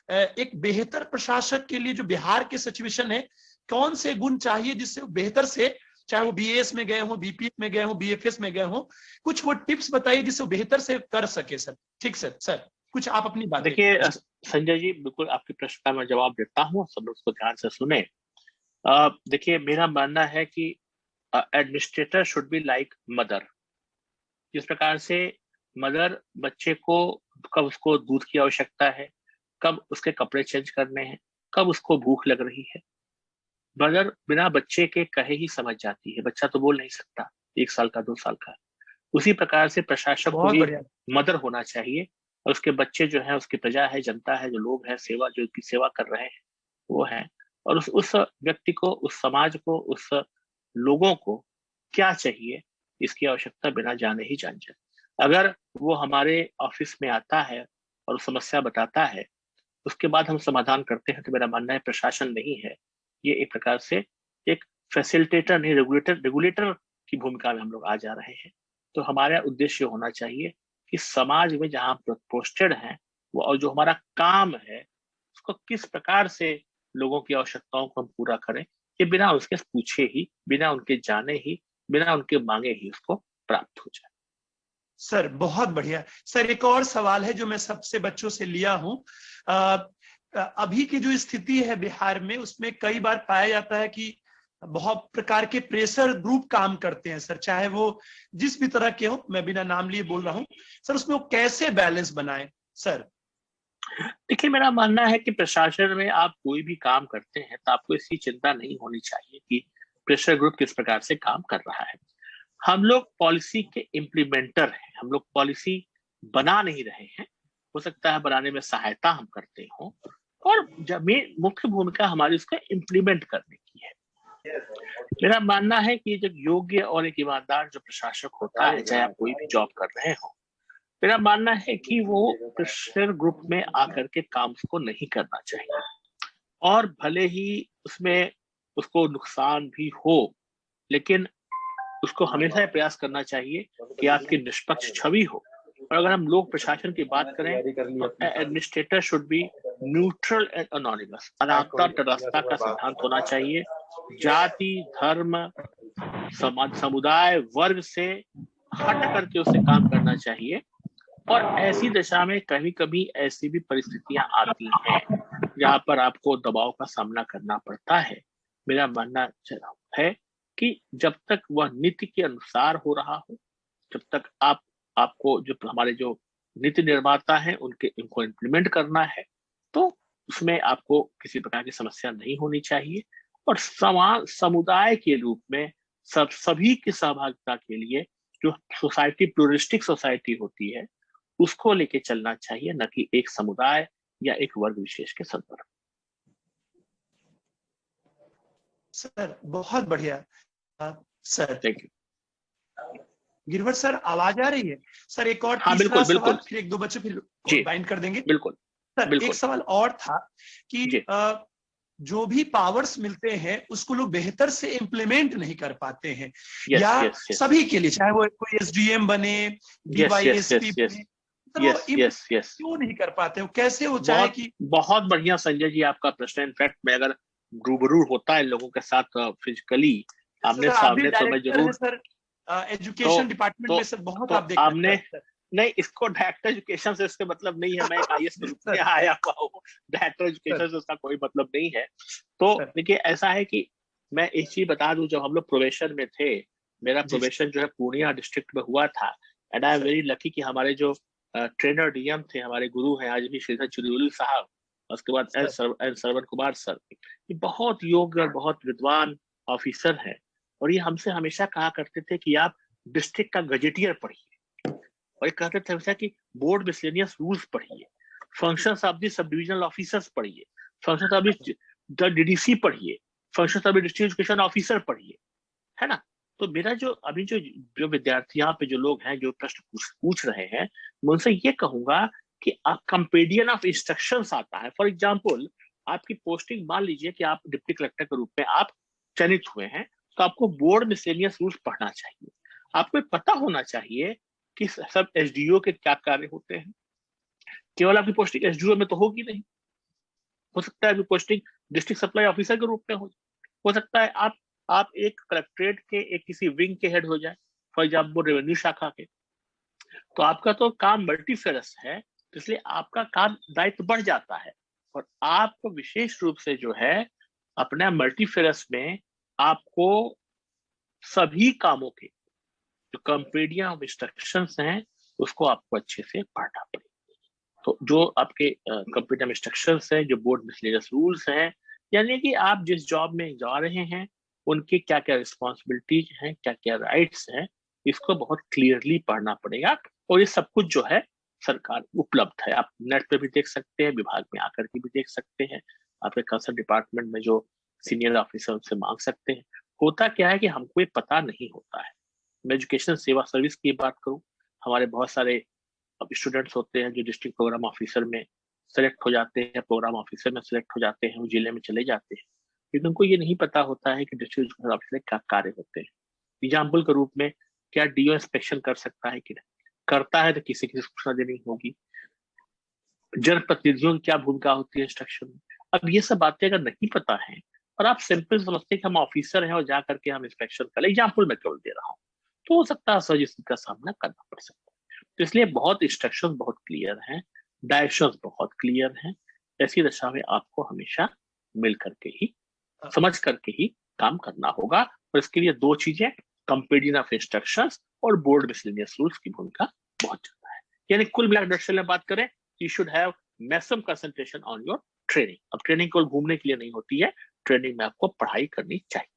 एक बेहतर प्रशासक के लिए जो बिहार के सिचुएशन है, कौन से गुण चाहिए जिससे बेहतर से, चाहे वो बीएएस में गए हो, बीपीएस में गए हो, बीएफएस में गए हो, कुछ वो टिप्स बताइए जिससे वो बेहतर से कर सके सर। ठीक सर, सर कुछ आप अपनी बात। देखिए संजय जी, बिल्कुल आपके प्रश्न का मैं जवाब देता हूँ, सब लोग उसको ध्यान से सुने। देखिए मेरा मानना है कि administrator should be like mother. जिस प्रकार से मदर बच्चे को कब उसको दूध की आवश्यकता है, कब उसके कपड़े चेंज करने हैं, कब उसको भूख लग रही है, मदर बिना बच्चे के कहे ही समझ जाती है। बच्चा तो बोल नहीं सकता, 1 साल का 2 साल का। उसी प्रकार से प्रशासक को भी मदर होना चाहिए, और उसके बच्चे जो है, उसकी प्रजा है, जनता है, जो लोग हैं, सेवा जो की सेवा कर रहे हैं वो है, और उस व्यक्ति को, उस समाज को, उस लोगों को क्या चाहिए इसकी आवश्यकता बिना जाने ही जान जाए। अगर वो हमारे ऑफिस में आता है और समस्या बताता है, उसके बाद हम समाधान करते हैं, तो मेरा मानना है प्रशासन नहीं है, ये एक प्रकार से एक फैसिलिटेटर नहीं, रेगुलेटर की भूमिका में हम लोग आ जा रहे हैं। तो हमारा उद्देश्य होना चाहिए कि समाज में जहाँ पोस्टेड हैं वो, और जो हमारा काम है उसको किस प्रकार से लोगों की आवश्यकताओं को हम पूरा करें, ये बिना उसके पूछे ही, बिना उनके जाने ही, बिना उनके मांगे ही उसको प्राप्त हो जाए। सर बहुत बढ़िया सर। एक और सवाल है जो मैं सबसे बच्चों से लिया हूं। अभी की जो स्थिति है बिहार में, उसमें कई बार पाया जाता है कि बहुत प्रकार के प्रेशर ग्रुप काम करते हैं सर, चाहे वो जिस भी तरह के हो, मैं बिना नाम लिए बोल रहा हूं सर, उसमें वो कैसे बैलेंस बनाए सर? देखिए मेरा मानना है कि प्रशासन में आप कोई भी काम करते हैं तो आपको इसकी चिंता नहीं होनी चाहिए कि प्रेशर ग्रुप किस प्रकार से काम कर रहा है। हम लोग पॉलिसी के इम्प्लीमेंटर हैं, हम लोग पॉलिसी बना नहीं रहे हैं। हो सकता है बनाने में सहायता हम करते हों, और मुख्य भूमिका हमारी उसका इम्प्लीमेंट करने की है। मेरा मानना है कि जब योग्य और एक ईमानदार जो प्रशासक होता है, चाहे आप कोई भी जॉब कर रहे हो, मेरा मानना है कि वो प्रेशर ग्रुप में आकर के काम को नहीं करना चाहिए, और भले ही उसमें उसको नुकसान भी हो, लेकिन उसको हमेशा ये प्रयास करना चाहिए कि आपकी निष्पक्ष छवि हो। और अगर हम लोक प्रशासन की बात करें तो administrator should be neutral and anonymous. अनात्मता तटस्थता का सिद्धांत होना चाहिए। जाति, धर्म, समुदाय, वर्ग से हट करके उसे काम करना चाहिए। और ऐसी दशा में कभी कभी ऐसी भी परिस्थितियां आती हैं जहां पर आपको दबाव का सामना करना पड़ता है। मेरा मानना है कि जब तक वह नीति के अनुसार हो रहा हो, जब तक आपको जो हमारे जो नीति निर्माता हैं उनको इम्प्लीमेंट करना है, तो उसमें आपको किसी प्रकार की समस्या नहीं होनी चाहिए। और समुदाय के रूप में सभी की सहभागिता के लिए जो सोसाइटी, प्लूरिस्टिक सोसाइटी होती है, उसको लेके चलना चाहिए, न कि एक समुदाय या एक वर्ग विशेष के संदर्भ। सर बहुत बढ़िया sir, thank you. Girwar sir आवाज आ रही है सर? एक और हाँ, तीसरा बिल्कुल, सवाल, फिर 1-2 बच्चे फिर बाइंड कर देंगे। बिल्कुल सर बिल्कुल। एक सवाल और था कि जो भी पावर्स मिलते हैं उसको लोग बेहतर से इम्प्लीमेंट नहीं कर पाते हैं, या सभी के लिए, चाहे वो कोई एसडीएम बने, डीवाईएसपी बने, क्यों नहीं कर पाते हो, कैसे हो? चाहे कि बहुत बढ़िया संजय जी आपका प्रश्न। इनफैक्ट मैं अगर रूबरू होता है लोगों के साथ फिजिकली आमने सामने, तो मैं जरूर सर एजुकेशन डिपार्टमेंट में सर बहुत आप देखते हैं। नहीं, इसको डायरेक्टर एजुकेशन से इसका मतलब नहीं है, मैं एक आईएएस के रूप में आया हुआ हूँ, डायरेक्टर एजुकेशन से उसका कोई मतलब नहीं है। तो देखिए ऐसा है कि मैं एक चीज बता दूं, जब हम लोग प्रोबेशन में थे, मेरा प्रोबेशन जो है पूर्णिया डिस्ट्रिक्ट में हुआ था, and I am very lucky कि हमारे जो ट्रेनर डीएम थे, हमारे गुरु हैं आज भी, श्रीधर चुरीवली साहब, उसके बाद एन सरवन कुमार सर, ये बहुत योग्य और बहुत विद्वान ऑफिसर है, और ये हमसे हमेशा कहा करते थे कि आप डिस्ट्रिक्ट का गजेटियर पढ़िए, और ये कहते थे हमेशा कि बोर्ड मिसलेनियस रूल्स पढ़िए, functions of the sub divisional officers पढ़िए, फंक्शंस ऑफ द DDC पढ़िए, function service district education officer पढ़िए, है ना। तो मेरा जो अभी जो विद्यार्थी यहाँ पे जो लोग हैं जो प्रश्न पूछ रहे हैं, मैं उनसे ये कहूंगा कि आप कंपेडियन ऑफ इंस्ट्रक्शंस आता है। फॉर एग्जांपल आपकी पोस्टिंग, मान लीजिए कि आप डिप्टी कलेक्टर के रूप में आप चयनित हुए हैं, तो आपको बोर्ड मिसलेनियस रूल्स पढ़ना चाहिए। आपको पता होना चाहिए कि सब SDO के क्या कार्य होते हैं। केवल आपकी पोस्टिंग SDO में तो होगी नहीं, हो सकता है आपकी पोस्टिंग डिस्ट्रिक्ट सप्लाई ऑफिसर के रूप में हो सकता है आप एक कलेक्ट्रेट के एक किसी विंग के हेड हो जाए, फॉर एग्जाम्पल रेवेन्यू शाखा के। तो आपका तो काम मल्टीफेरस है, इसलिए आपका काम दायित्व बढ़ जाता है, और आपको विशेष रूप से जो है अपना मल्टीफेरस में आपको सभी कामों के जो कंपेडियन ऑफ इंस्ट्रक्शंस हैं उसको आपको अच्छे से पढ़ना पड़ेगा। तो जो आपके कंपेडियन ऑफ इंस्ट्रक्शंस हैं, जो बोर्ड मिसलेनियस रूल्स हैं, यानी कि आप जिस जॉब में जा रहे हैं उनकी क्या क्या रिस्पॉन्सिबिलिटीज हैं, क्या क्या राइट्स हैं, इसको बहुत क्लियरली पढ़ना पड़ेगा। और ये सब कुछ जो है सरकार उपलब्ध है, आप नेट पे भी देख सकते हैं, विभाग में आकर के भी देख सकते हैं, आपके कंसर्न डिपार्टमेंट में जो सीनियर ऑफिसर उनसे मांग सकते हैं। होता क्या है कि हमको ये पता नहीं होता है। मैं एजुकेशन सेवा सर्विस की बात करूं, हमारे बहुत सारे स्टूडेंट्स होते हैं जो डिस्ट्रिक्ट प्रोग्राम ऑफिसर में सेलेक्ट हो जाते हैं, प्रोग्राम ऑफिसर में सेलेक्ट हो जाते हैं, वो जिले में चले जाते हैं, लेकिन उनको ये नहीं पता होता है कि डिस्ट्रिक्ट एजुकेशन ऑफिसर क्या कार्य होते हैं। एग्जाम्पल के रूप में क्या DO इंस्पेक्शन कर सकता है कि नहीं, करता है तो किसी की सूचना देनी होगी। जनप्रतिनिधियों की क्या भूमिका होती है इंस्ट्रक्शन में। अब ये सब बातें अगर नहीं पता है और आप सिंपल समझते हैं कि हम ऑफिसर हैं और जा करके हम इंस्पेक्शन कर, एग्जाम्पल मैं केवल दे रहा हूँ, तो हो सकता है सर जिसका का सामना करना पड़ सकता है। तो इसलिए बहुत इंस्ट्रक्शन बहुत क्लियर हैं, डायरेक्शंस बहुत क्लियर हैं। ऐसी दशा में आपको हमेशा मिल करके ही, समझ करके ही काम करना होगा, और इसके लिए दो चीजें, कंपेडियन ऑफ इंस्ट्रक्शंस और बोर्ड मिसलेनियस रूल्स की भूमिका बहुत ज्यादा है। यानी कुल मिलाकर में बात करें, you should have maximum concentration on your training. अब ट्रेनिंग केवल घूमने के लिए नहीं होती है, ट्रेनिंग में आपको पढ़ाई करनी चाहिए।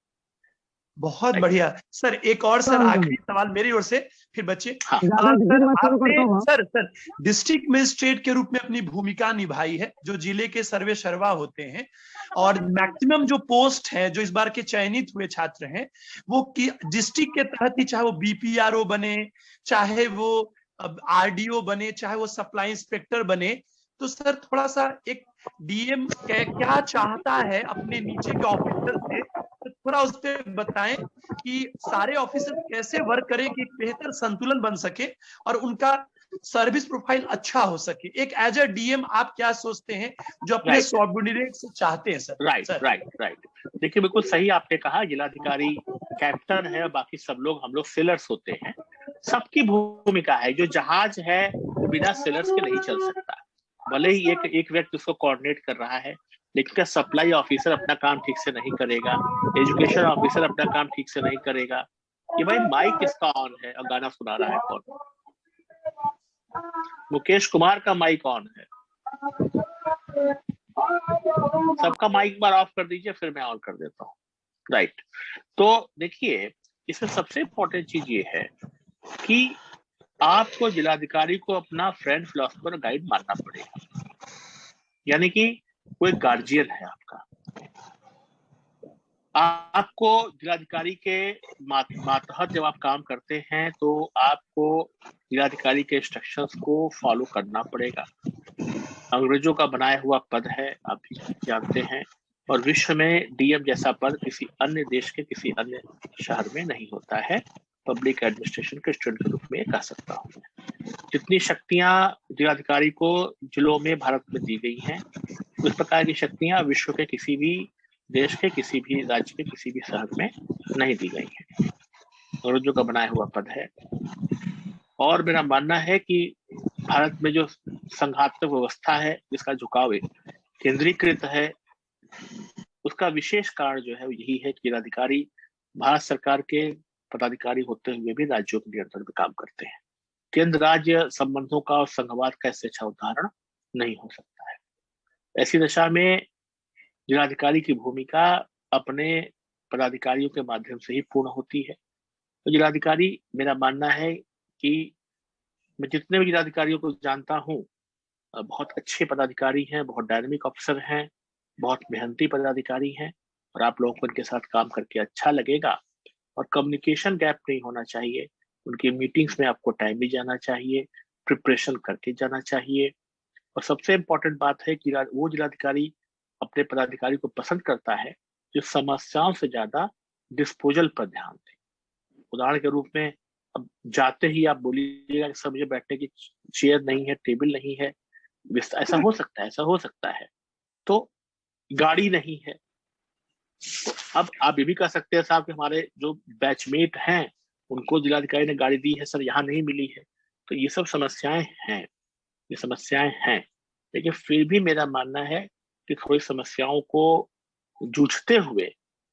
बहुत बढ़िया सर। एक और सर आखिरी सवाल मेरी ओर से, फिर बच्चे। हाँ। सर डिस्ट्रिक्ट मजिस्ट्रेट के रूप में अपनी भूमिका निभाई है, जो जिले के सर्वे सर्वा होते हैं, और मैक्सिमम जो पोस्ट है जो इस बार के चयनित हुए छात्र हैं वो डिस्ट्रिक्ट के तहत ही, चाहे वो BPRO बने, चाहे वो RDO बने, चाहे वो सप्लाई इंस्पेक्टर बने। तो सर थोड़ा सा एक DM क्या चाहता है अपने नीचे के ऑफिसर से, तो थोड़ा उस पर बताएं कि सारे ऑफिसर कैसे वर्क करें कि बेहतर संतुलन बन सके और उनका सर्विस प्रोफाइल अच्छा हो सके। एक एज अ DM आप क्या सोचते हैं जो अपने सबऑर्डिनेट से चाहते हैं सर? राइट। देखिए बिल्कुल सही आपने कहा, जिलाधिकारी कैप्टन है और बाकी सब लोग हम लोग सेलर्स होते हैं। सबकी भूमिका है, जो जहाज है वो बिना सेलर्स के नहीं चल सकता। भले ही एक व्यक्ति उसको कोऑर्डिनेट कर रहा है, लेकिन क्या सप्लाई ऑफिसर अपना काम ठीक से नहीं करेगा, एजुकेशन ऑफिसर अपना काम ठीक से नहीं करेगा। ये भाई माइक किसका ऑन है और गाना सुना रहा है कौन? मुकेश कुमार का माइक ऑन है। सबका माइक बार ऑफ कर दीजिए, फिर मैं ऑन कर देता हूँ। राइट। तो देखिए इसमें सबसे इंपॉर्टेंट चीज ये है कि आपको जिलाधिकारी को अपना फ्रेंड, फिलोसफर, गाइड मानना पड़ेगा। यानी कि कोई गार्जियन है आपका, आपको जिलाधिकारी के मातहत जब आप काम करते हैं तो आपको जिलाधिकारी के इंस्ट्रक्शंस को फॉलो करना पड़ेगा। अंग्रेजों का बनाया हुआ पद है, आप भी जानते हैं, और विश्व में DM जैसा पद किसी अन्य देश के किसी अन्य शहर में नहीं होता है। पब्लिक एडमिनिस्ट्रेशन के स्टूडेंट के रूप में कह सकता हूँ। जितनी शक्तियां जिलाधिकारी को जिलों में भारत में दी गई हैं, उस प्रकार की शक्तियां विश्व के किसी भी देश के किसी भी राज्य के किसी भी शहर में नहीं दी गई हैं। अंग्रेजों का बनाया हुआ पद है। और मेरा मानना है कि भारत में जो संघात्मक व्यवस्था है, जिसका झुकाव केंद्रीकृत है, उसका विशेष कारण जो है वो यही है कि जिलाधिकारी भारत सरकार के पदाधिकारी होते हुए भी राज्यों के नियंत्रण में काम करते हैं। केंद्र राज्य संबंधों का और संघवाद का इससे अच्छा उदाहरण नहीं हो सकता है। ऐसी दशा में जिलाधिकारी की भूमिका अपने पदाधिकारियों के माध्यम से ही पूर्ण होती है। तो जिलाधिकारी, मेरा मानना है कि मैं जितने भी जिलाधिकारियों को जानता हूँ, बहुत अच्छे पदाधिकारी हैं, बहुत डायनेमिक अफसर हैं, बहुत मेहनती पदाधिकारी हैं और आप लोगों को इनके साथ काम करके अच्छा लगेगा। और कम्युनिकेशन गैप नहीं होना चाहिए, उनकी मीटिंग्स में आपको टाइमली जाना चाहिए, प्रिपरेशन करके जाना चाहिए। और सबसे इम्पोर्टेंट बात है कि वो जिलाधिकारी अपने पदाधिकारी को पसंद करता है जो समस्याओं से ज्यादा डिस्पोजल पर ध्यान दे। उदाहरण के रूप में, अब जाते ही आप बोलिएगा कि सर मुझे बैठने की चेयर नहीं है, टेबल नहीं है, ऐसा हो सकता है, ऐसा हो सकता है, तो गाड़ी नहीं है। तो अब आप ये भी कह सकते हैं साहब कि हमारे जो बैचमेट हैं उनको जिलाधिकारी ने गाड़ी दी है सर, यहाँ नहीं मिली है। तो ये सब समस्याएं हैं, ये समस्याएं हैं, लेकिन फिर भी मेरा मानना है कि थोड़ी समस्याओं को जूझते हुए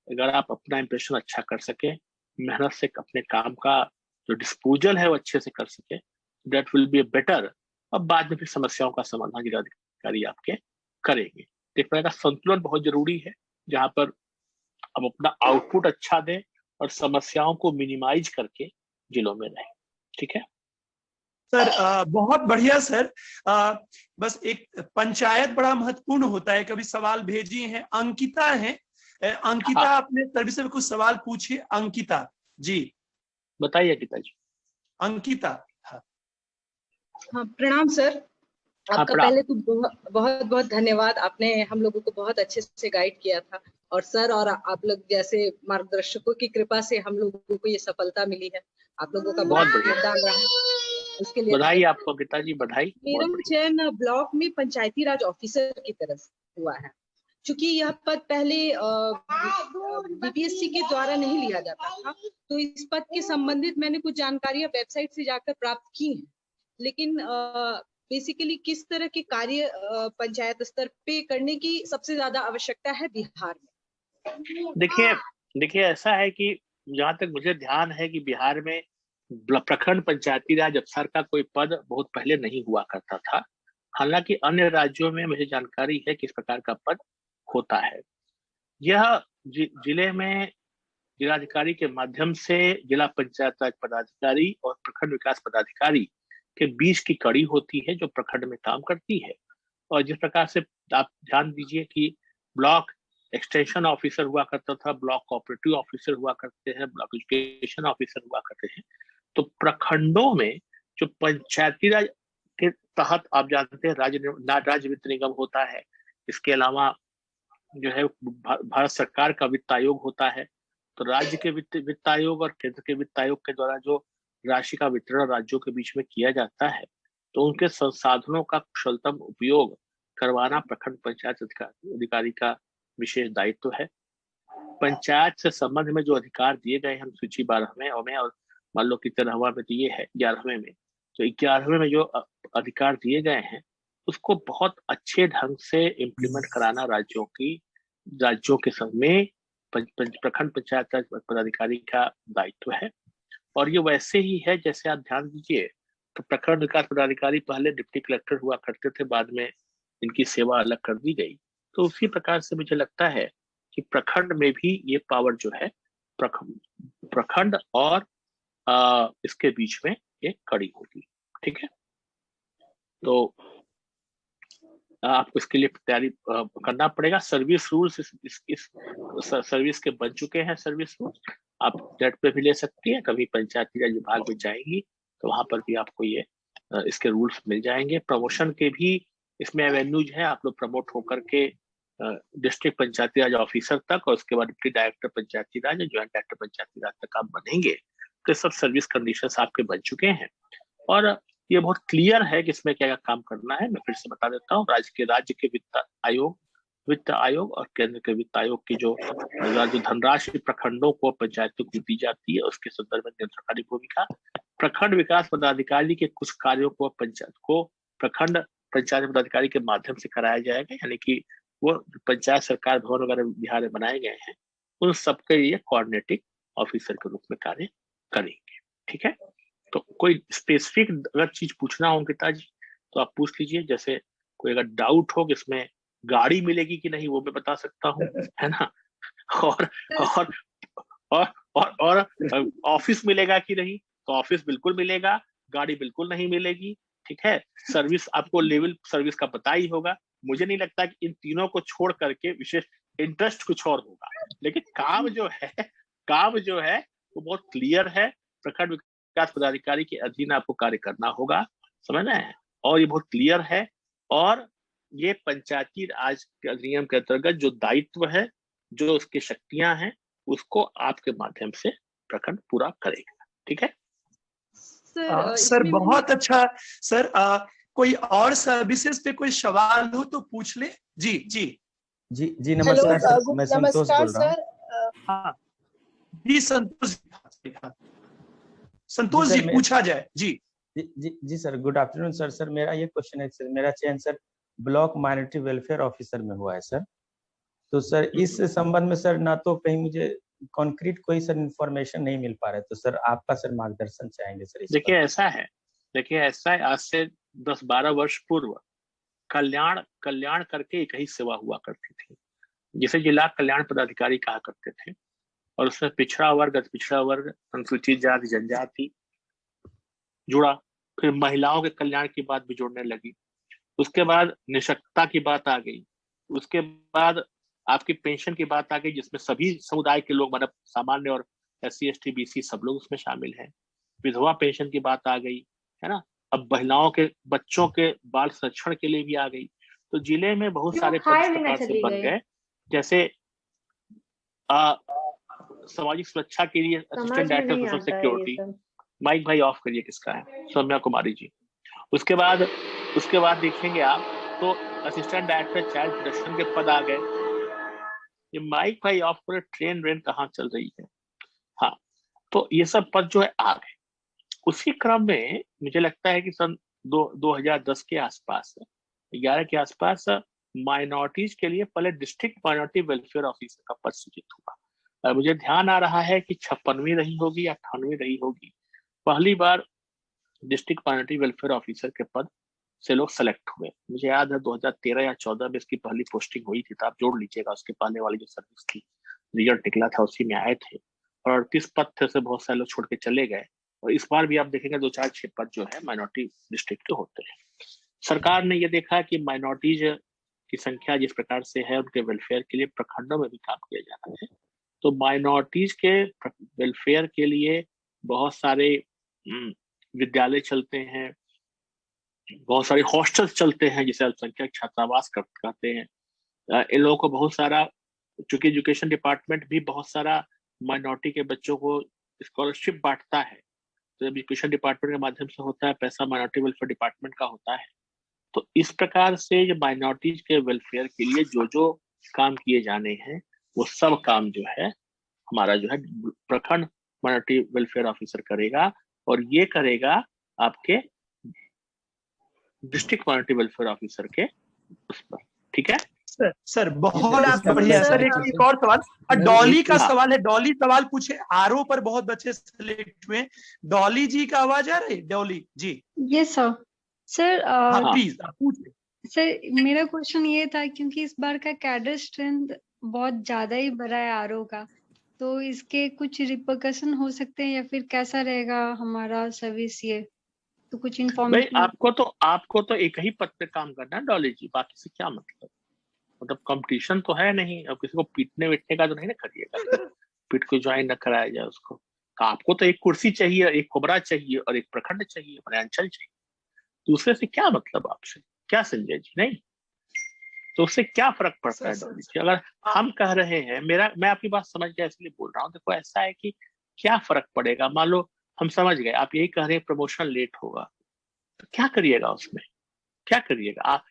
अगर आप अपना इंप्रेशन अच्छा कर सके, मेहनत से अपने काम का जो डिस्पोजल है वो अच्छे से कर सके, दैट विल बी बेटर। अब बाद में फिर समस्याओं का समाधान जिलाधिकारी आपके करेंगे। एक प्रकार का संतुलन बहुत जरूरी है, जहां पर हम अपना आउटपुट अच्छा दें और समस्याओं को मिनिमाइज करके जिलों में रहें। ठीक है सर, बहुत बढ़िया सर। बस एक पंचायत बड़ा महत्वपूर्ण होता है। कभी सवाल भेजिए हैं, अंकिता हैं। अंकिता, अपने सर्विस में कुछ सवाल पूछिए। अंकिता जी, बताइए। अंकिता जी, अंकिता। हाँ, प्रणाम सर। आपका पहले तो बहुत बहुत धन्यवाद। आपने हम लोगों को बहुत अच्छे से गाइड किया था, और सर और आप लोग जैसे मार्गदर्शकों की कृपा से हम लोगों को ये सफलता मिली है। आप लोगों का बहुत योगदान रहा, इसके लिए बधाई आपको अंकिता जी, बधाई। मेरा चयन ब्लॉक में पंचायती राज ऑफिसर की तरफ हुआ है। चूंकि यह पद पहले बीपीएससी के द्वारा नहीं लिया जाता था, तो इस पद के संबंधित मैंने कुछ जानकारियां वेबसाइट से जाकर प्राप्त की हैं, लेकिन बेसिकली किस तरह के कार्य पंचायत स्तर पे करने की सबसे ज्यादा आवश्यकता है बिहार में? देखिए ऐसा है कि जहां तक मुझे ध्यान है कि बिहार में प्रखंड पंचायती राज अफसर का कोई पद बहुत पहले नहीं हुआ करता था। हालांकि अन्य राज्यों में मुझे जानकारी है कि इस प्रकार का पद होता है। यह जिले में जिलाधिकारी के माध्यम से जिला पंचायत राज पदाधिकारी और प्रखंड विकास पदाधिकारी के बीच की कड़ी होती है जो प्रखंड में काम करती है। और जिस प्रकार से आप ध्यान दीजिए कि ब्लॉक एक्सटेंशन ऑफिसर हुआ करता था, ब्लॉक कोऑपरेटिव ऑफिसर हुआ करते हैं, ब्लॉक एजुकेशन ऑफिसर हुआ करते हैं, तो प्रखंडों में जो पंचायती राज के तहत आप जानते हैं राज्य वित्त निगम होता है। इसके अलावा जो है भारत सरकार का वित्त आयोग होता है। तो राज्य के वित्त आयोग और केंद्र के वित्त आयोग के द्वारा जो राशि का वितरण राज्यों के बीच में किया जाता है, तो उनके संसाधनों का कुशलतम उपयोग करवाना प्रखंड पंचायत अधिकारी का विशेष दायित्व है। पंचायत से संबंध में जो अधिकार दिए गए हम सूची 12वें में, और मान लो कि 13वां में तो ये है 11वें में, तो 11वें में जो अधिकार दिए गए हैं उसको बहुत अच्छे ढंग से इम्प्लीमेंट कराना राज्यों के संग में प्रखंड पंचायत राज पदाधिकारी का दायित्व है। और ये वैसे ही है जैसे आप ध्यान दीजिए तो प्रखंड विकास पदाधिकारी पहले डिप्टी कलेक्टर हुआ करते थे, बाद में इनकी सेवा अलग कर दी गई। तो उसी प्रकार से मुझे लगता है कि प्रखंड में भी ये पावर जो है प्रखंड और इसके बीच में एक कड़ी होगी। ठीक है, तो आपको इसके लिए तैयारी करना पड़ेगा। सर्विस रूल्स इस सर्विस के बन चुके हैं। सर्विस रूल्स आप नेट पे भी ले सकती हैं, कभी पंचायती राज विभाग में जाएंगी तो वहां पर भी आपको ये इसके रूल्स मिल जाएंगे। प्रमोशन के भी इसमें एवेन्यूज है, आप लोग प्रमोट होकर के डिस्ट्रिक्ट पंचायती राज ऑफिसर तक और उसके बाद डिप्टी डायरेक्टर पंचायती राज या ज्वाइंट डायरेक्टर पंचायती राज तक आप बनेंगे। तो सब सर्विस कंडीशंस आपके बन चुके हैं और ये बहुत क्लियर है कि इसमें क्या काम करना है। मैं फिर से बता देता हूँ, राज्य के वित्त आयोग और केंद्र के वित्त आयोग की जो धनराशि प्रखंडों को पंचायतों को दी जाती है उसके संदर्भ में नियंत्रणकारी भूमिका। प्रखंड विकास पदाधिकारी के कुछ कार्यों को प्रखंड पंचायत पदाधिकारी के माध्यम से कराया जाएगा, यानी कि वो पंचायत सरकार भवन वगैरह बिहार में बनाए गए हैं उन सबके लिए कोऑर्डिनेटिंग ऑफिसर के रूप में कार्य करेंगे। ठीक है, तो कोई स्पेसिफिक अगर चीज पूछना हो अंकिता जी तो आप पूछ लीजिए। जैसे कोई अगर डाउट हो कि इसमें गाड़ी मिलेगी कि नहीं वो मैं बता सकता हूँ, है ना, और ऑफिस मिलेगा कि नहीं, तो ऑफिस बिल्कुल मिलेगा, गाड़ी बिल्कुल नहीं मिलेगी। ठीक है, सर्विस आपको लेवल सर्विस का पता ही होगा, मुझे नहीं लगता कि इन तीनों को छोड़ करके विशेष इंटरेस्ट कुछ और होगा, लेकिन काम जो है वो बहुत क्लियर है। प्रखंड विकास पदाधिकारी के अधीन आपको कार्य करना होगा, समझ रहे हैं, और ये बहुत क्लियर है। और ये पंचायती राज के अधिनियम के अंतर्गत जो दायित्व है, जो उसकी शक्तियां हैं, उसको आपके माध्यम से प्रखंड पूरा करेगा। ठीक है सर बहुत अच्छा। सर कोई और सर्विसेज पे कोई सवाल हो तो पूछ ले। जी जी जी जी नमस्कार सर, मैं संतोष बोल रहा हूँ। हाँ जी संतोष जी पूछा जाए। जी जी sir, good afternoon sir. Sir मेरा ये क्वेश्चन है सर, मेरा चयन sir block minority welfare officer में हुआ है सर। तो सर इस संबंध में सर ना तो कहीं मुझे कॉन्क्रीट कोई सर इन्फॉर्मेशन नहीं मिल पा रहा है, तो सर आपका सर मार्गदर्शन चाहेंगे सर। देखिए ऐसा है, आज से 10-12 वर्ष पूर्व कल्याण करके एक ही सेवा हुआ करती थी, जिसे जिला कल्याण पदाधिकारी कहा करते थे। और उसमें पिछड़ा वर्ग, अति पिछड़ा वर्ग, अनुसूचित जाति जनजाति जुड़ा। फिर महिलाओं के कल्याण की बात भी जुड़ने लगी। उसके बाद निशक्तता की बात आ गई। उसके बाद आपकी पेंशन की बात आ गई, जिसमें सभी समुदाय के लोग, मतलब सामान्य और SC ST BC सब लोग उसमें शामिल हैं। विधवा पेंशन की बात आ गई, है ना। अब महिलाओं के बच्चों के बाल संरक्षण के लिए भी आ गई। तो जिले में बहुत सारे पद इस प्रकार से बन गए, जैसे सामाजिक सुरक्षा के लिए assistant director social security. Mike भाई ऑफ करिए, किसका है? सौम्या कुमारी जी। उसके बाद देखेंगे आप तो असिस्टेंट डायरेक्टर चाइल्ड प्रोटेक्शन के पद आ गए। ये माइक भाई ऑफ करे, ट्रेन कहाँ चल रही है। हाँ, तो ये सब पद जो है आ गए। उसी क्रम में मुझे लगता है कि सन 2010 के आसपास, 11 के आसपास माइनॉरिटीज के लिए पहले डिस्ट्रिक्ट माइनॉरिटी वेलफेयर ऑफिसर का पद सृजित हुआ। मुझे ध्यान आ रहा है कि 56वीं रही होगी या 98वीं रही होगी, पहली बार डिस्ट्रिक्ट माइनॉरिटी वेलफेयर ऑफिसर के पद से लोग सेलेक्ट हुए। मुझे याद है 2013 या 14 में इसकी पहली पोस्टिंग हुई थी, तो आप जोड़ लीजिएगा। उसके पहले वाली जो सर्विस थी, रिजल्ट निकला था, उसी में आए थे। और 38 पद थे, से बहुत सारे लोग छोड़ के चले गए। और इस बार भी आप देखेंगे 2-4-6 पद जो है माइनॉरिटी डिस्ट्रिक्ट के होते हैं। सरकार ने ये देखा कि माइनॉरिटीज की संख्या जिस प्रकार से है, उनके वेलफेयर के लिए प्रखंडों में भी काम किया जाना है। तो माइनॉरिटीज के वेलफेयर के लिए बहुत सारे विद्यालय चलते हैं, बहुत सारे हॉस्टल्स चलते हैं, जिसे अल्पसंख्यक छात्रावास कहते हैं। इन लोगों को बहुत सारा, चूंकि एजुकेशन डिपार्टमेंट भी बहुत सारा माइनॉरिटी के बच्चों को स्कॉलरशिप बांटता है, तो एजुकेशन डिपार्टमेंट के माध्यम से होता है, पैसा माइनॉरिटी वेलफेयर डिपार्टमेंट का होता है। तो इस प्रकार से जो माइनॉरिटीज के वेलफेयर के लिए जो काम किए जाने हैं, वो सब काम जो है हमारा जो है प्रखंड माइनॉरिटी वेलफेयर ऑफिसर करेगा। और ये करेगा आपके डिस्ट्रिक्ट माइनॉरिटी वेलफेयर ऑफिसर के उस पर। ठीक है सर बहुत बढ़िया। सर एक और सवाल, डॉली का सवाल है। डॉली सवाल पूछे। आरओ पर बहुत बच्चे सेलेक्ट हुए। डॉली जी का आवाज आ रही? Dolly ji. Yes sir. Please पूछिए। सर मेरा क्वेश्चन ये था, क्योंकि इस बार का कैडर स्ट्रेंथ बहुत ज्यादा ही बढ़ा है आरओ का, तो इसके कुछ रिपरकशन हो सकते हैं या फिर कैसा रहेगा हमारा सर्विस? ये तो कुछ इन्फॉर्मेशन। आपको तो एक ही पद पे काम करना है डॉली जी, बाकी से क्या मतलब कंपटीशन तो है नहीं। अब किसी को पीटने वीटने का तो नहीं ना करिएगा, पीट को ज्वाइन न कराया जाए उसको। आपको तो एक कुर्सी चाहिए, एक कोबरा चाहिए, और एक प्रखंड चाहिए, अंचल चाहिए। दूसरे से क्या मतलब आपसे? क्या संजय जी? नहीं, तो उससे क्या फर्क पड़ता है डॉली जी? अगर हम कह रहे हैं, मैं आपकी बात समझ गया इसलिए बोल रहा हूँ। देखो ऐसा है कि क्या फर्क पड़ेगा, मान लो हम समझ गए आप यही कह रहे हैं प्रमोशन लेट होगा, तो क्या करिएगा उसमें? क्या करिएगा?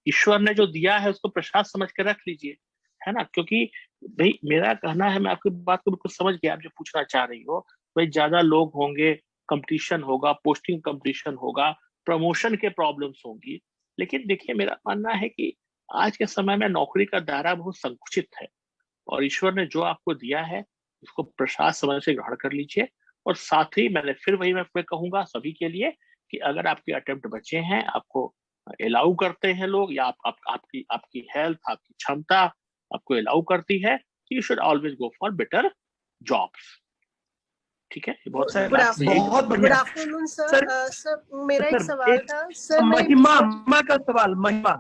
ईश्वर ने जो दिया है उसको प्रसाद समझ कर रख लीजिए, है ना। क्योंकि भाई मेरा कहना है, मैं आपकी बात को बिल्कुल समझ गया, आप जो पूछना चाह रही हो। भाई ज्यादा लोग होंगे, कंपटीशन होगा, पोस्टिंग कंपटीशन होगा, प्रमोशन के प्रॉब्लम्स होंगी। लेकिन देखिए मेरा मानना है कि आज के समय में नौकरी का दायरा बहुत संकुचित है, और ईश्वर ने जो आपको दिया है उसको प्रसाद समझ से ग्रहण कर लीजिए। और साथ ही मैं कहूंगा सभी के लिए कि अगर आपके अटेम्प्ट बचे हैं, आपको अलाउ करते हैं लोग, या आपकी हेल्थ, आपकी क्षमता आपको अलाउ करती है, you should always go for better jobs. ठीक है, बहुत गुड आफ्टरनून सर। सर मेरा एक सवाल था सर। महिमा का सवाल। महिमा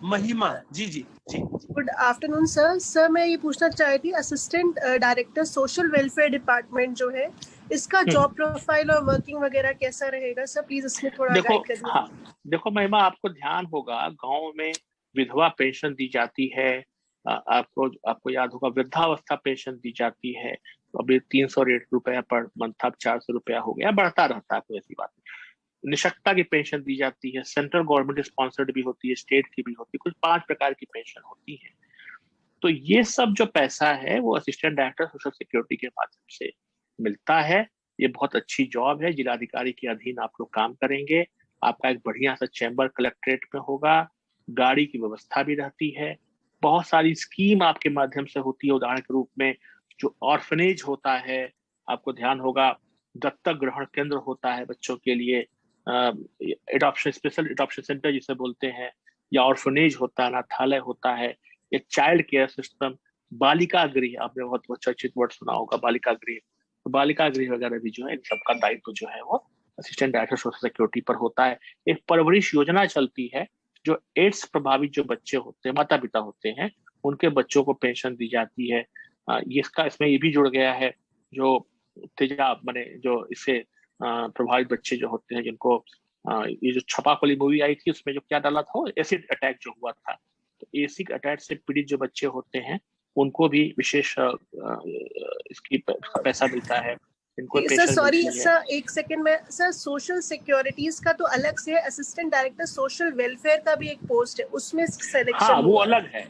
महिमा जी जी जी। Good afternoon sir. सर मैं ये पूछना चाह रही थी, assistant director social welfare department जो है, इसका जॉब प्रोफाइल और वर्किंग वगैरैह कैसा रहेगा सर? प्लीज इसमें थोड़ा गाइड कर दीजिए। हाँ, देखो महिमा, आपको ध्यान होगा गांव में विधवा पेंशन दी जाती है, आपको याद होगा वृद्धावस्था पेंशन दी जाती है। अभी 308 रुपया पर मंथ, अब 400 रुपया हो गया, बढ़ता रहता है, कोई ऐसी बात नहीं। निशक्ता की पेंशन दी जाती है, सेंट्रल गवर्नमेंट स्पॉन्सर्ड भी होती है, स्टेट की भी होती है, कुछ 5 प्रकार की पेंशन होती है। तो ये सब जो पैसा है वो असिस्टेंट डायरेक्टर सोशल सिक्योरिटी के माध्यम से मिलता है। ये बहुत अच्छी जॉब है, जिलाधिकारी के अधीन आप लोग काम करेंगे, आपका एक बढ़िया सा चैम्बर कलेक्ट्रेट में होगा, गाड़ी की व्यवस्था भी रहती है, बहुत सारी स्कीम आपके माध्यम से होती है। उदाहरण के रूप में जो ऑर्फनेज होता है, आपको ध्यान होगा दत्तक ग्रहण केंद्र होता है बच्चों के लिए, एडॉप्शन, स्पेशल एडॉप्शन सेंटर जिसे बोलते हैं, या ऑर्फनेज होता है, अनाथालय होता है, या चाइल्ड केयर सिस्टम, बालिका गृह, आपने बहुत चर्चित वर्ड सुना होगा बालिका गृह, तो बालिका गृह वगैरह भी जो है, इन सबका दायित्व जो है वो असिस्टेंट डायरेक्टर सोशल सिक्योरिटी पर होता है। एक परवरिश योजना चलती है, जो एड्स प्रभावित जो बच्चे होते हैं, माता पिता होते हैं, उनके बच्चों को पेंशन दी जाती है। इसमें ये भी जुड़ गया है जो तेजाब माने जो इससे प्रभावित बच्चे जो होते हैं, जिनको ये जो छपाक वाली मूवी आई थी उसमें जो क्या डाला था, एसिड अटैक जो हुआ था, तो एसिड अटैक से पीड़ित जो बच्चे होते हैं उनको भी विशेष इसकी पैसा मिलता है। इनको सर सॉरी सर, एक सेकंड में सर, सोशल सिक्योरिटीज का तो अलग से है, असिस्टेंट डायरेक्टर सोशल वेलफेयर का भी एक पोस्ट है, उसमें सिलेक्शन हाँ वो अलग है,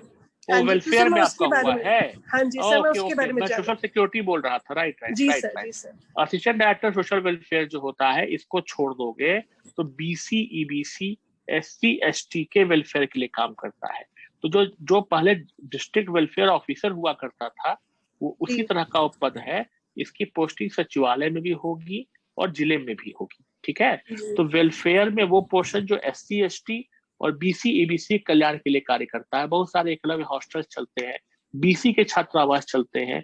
वो वेलफेयर में आपका हुआ है। हाँ जी सर, मैं उसके बारे में मैं सोशल सिक्योरिटी बोल रहा था, राइट। जी sir. Assistant director social welfare जो होता है, इसको छोड़ दोगे तो बीसी, ईबीसी, एससी, एसटी के वेलफेयर के लिए काम करता है। तो जो पहले डिस्ट्रिक्ट वेलफेयर ऑफिसर हुआ करता था, वो उसी तरह का पद है। इसकी पोस्टिंग सचिवालय में भी होगी और जिले में भी होगी, ठीक है। तो वेलफेयर में वो पोर्शन जो एससी, एसटी और बीसी, एबीसी कल्याण के लिए कार्य करता है। बहुत सारे एकलव्य हॉस्टल चलते हैं, बीसी के छात्रावास चलते हैं,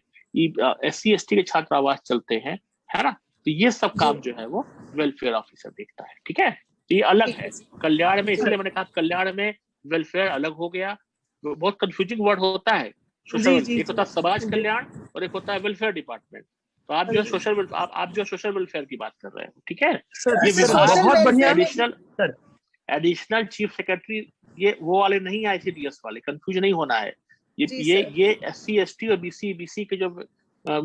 एससी, एसटी के छात्रावास चलते हैं, है ना। तो ये सब काम जो है वो वेलफेयर ऑफिसर देखता है, ठीक है। ये अलग है कल्याण में, इसलिए मैंने कहा कल्याण में वेलफेयर अलग हो गया। बहुत कंफ्यूजिंग वर्ड होता है सोशल, एक होता है समाज कल्याण और एक होता है वेलफेयर डिपार्टमेंट। तो आप जो सोशल वेलफेयर की बात कर रहे हैं, ठीक है। ये बहुत बढ़िया एडिशनल चीफ सेक्रेटरी, ये वो वाले नहीं है, ICDS वाले, कंफ्यूज नहीं होना है। ये SC, ST और BC, BC के जो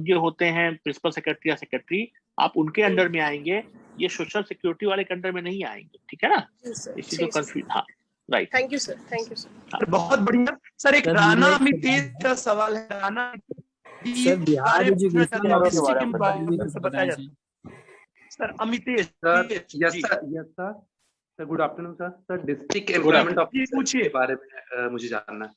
ये होते हैं प्रिंसिपल सेक्रेटरी या सेक्रेटरी, आप उनके अंडर में आएंगे, ये सोशल सिक्योरिटी वाले के अंडर में नहीं आएंगे, ठीक है ना। इसी को कंफ्यूज, हाँ राइट। Thank you sir. बहुत बढ़िया सर। एक राणा अमितेश का सवाल है, Rana sir Bihar sir Amitesh sir good afternoon sir district employment officer के बारे में मुझे जानना है।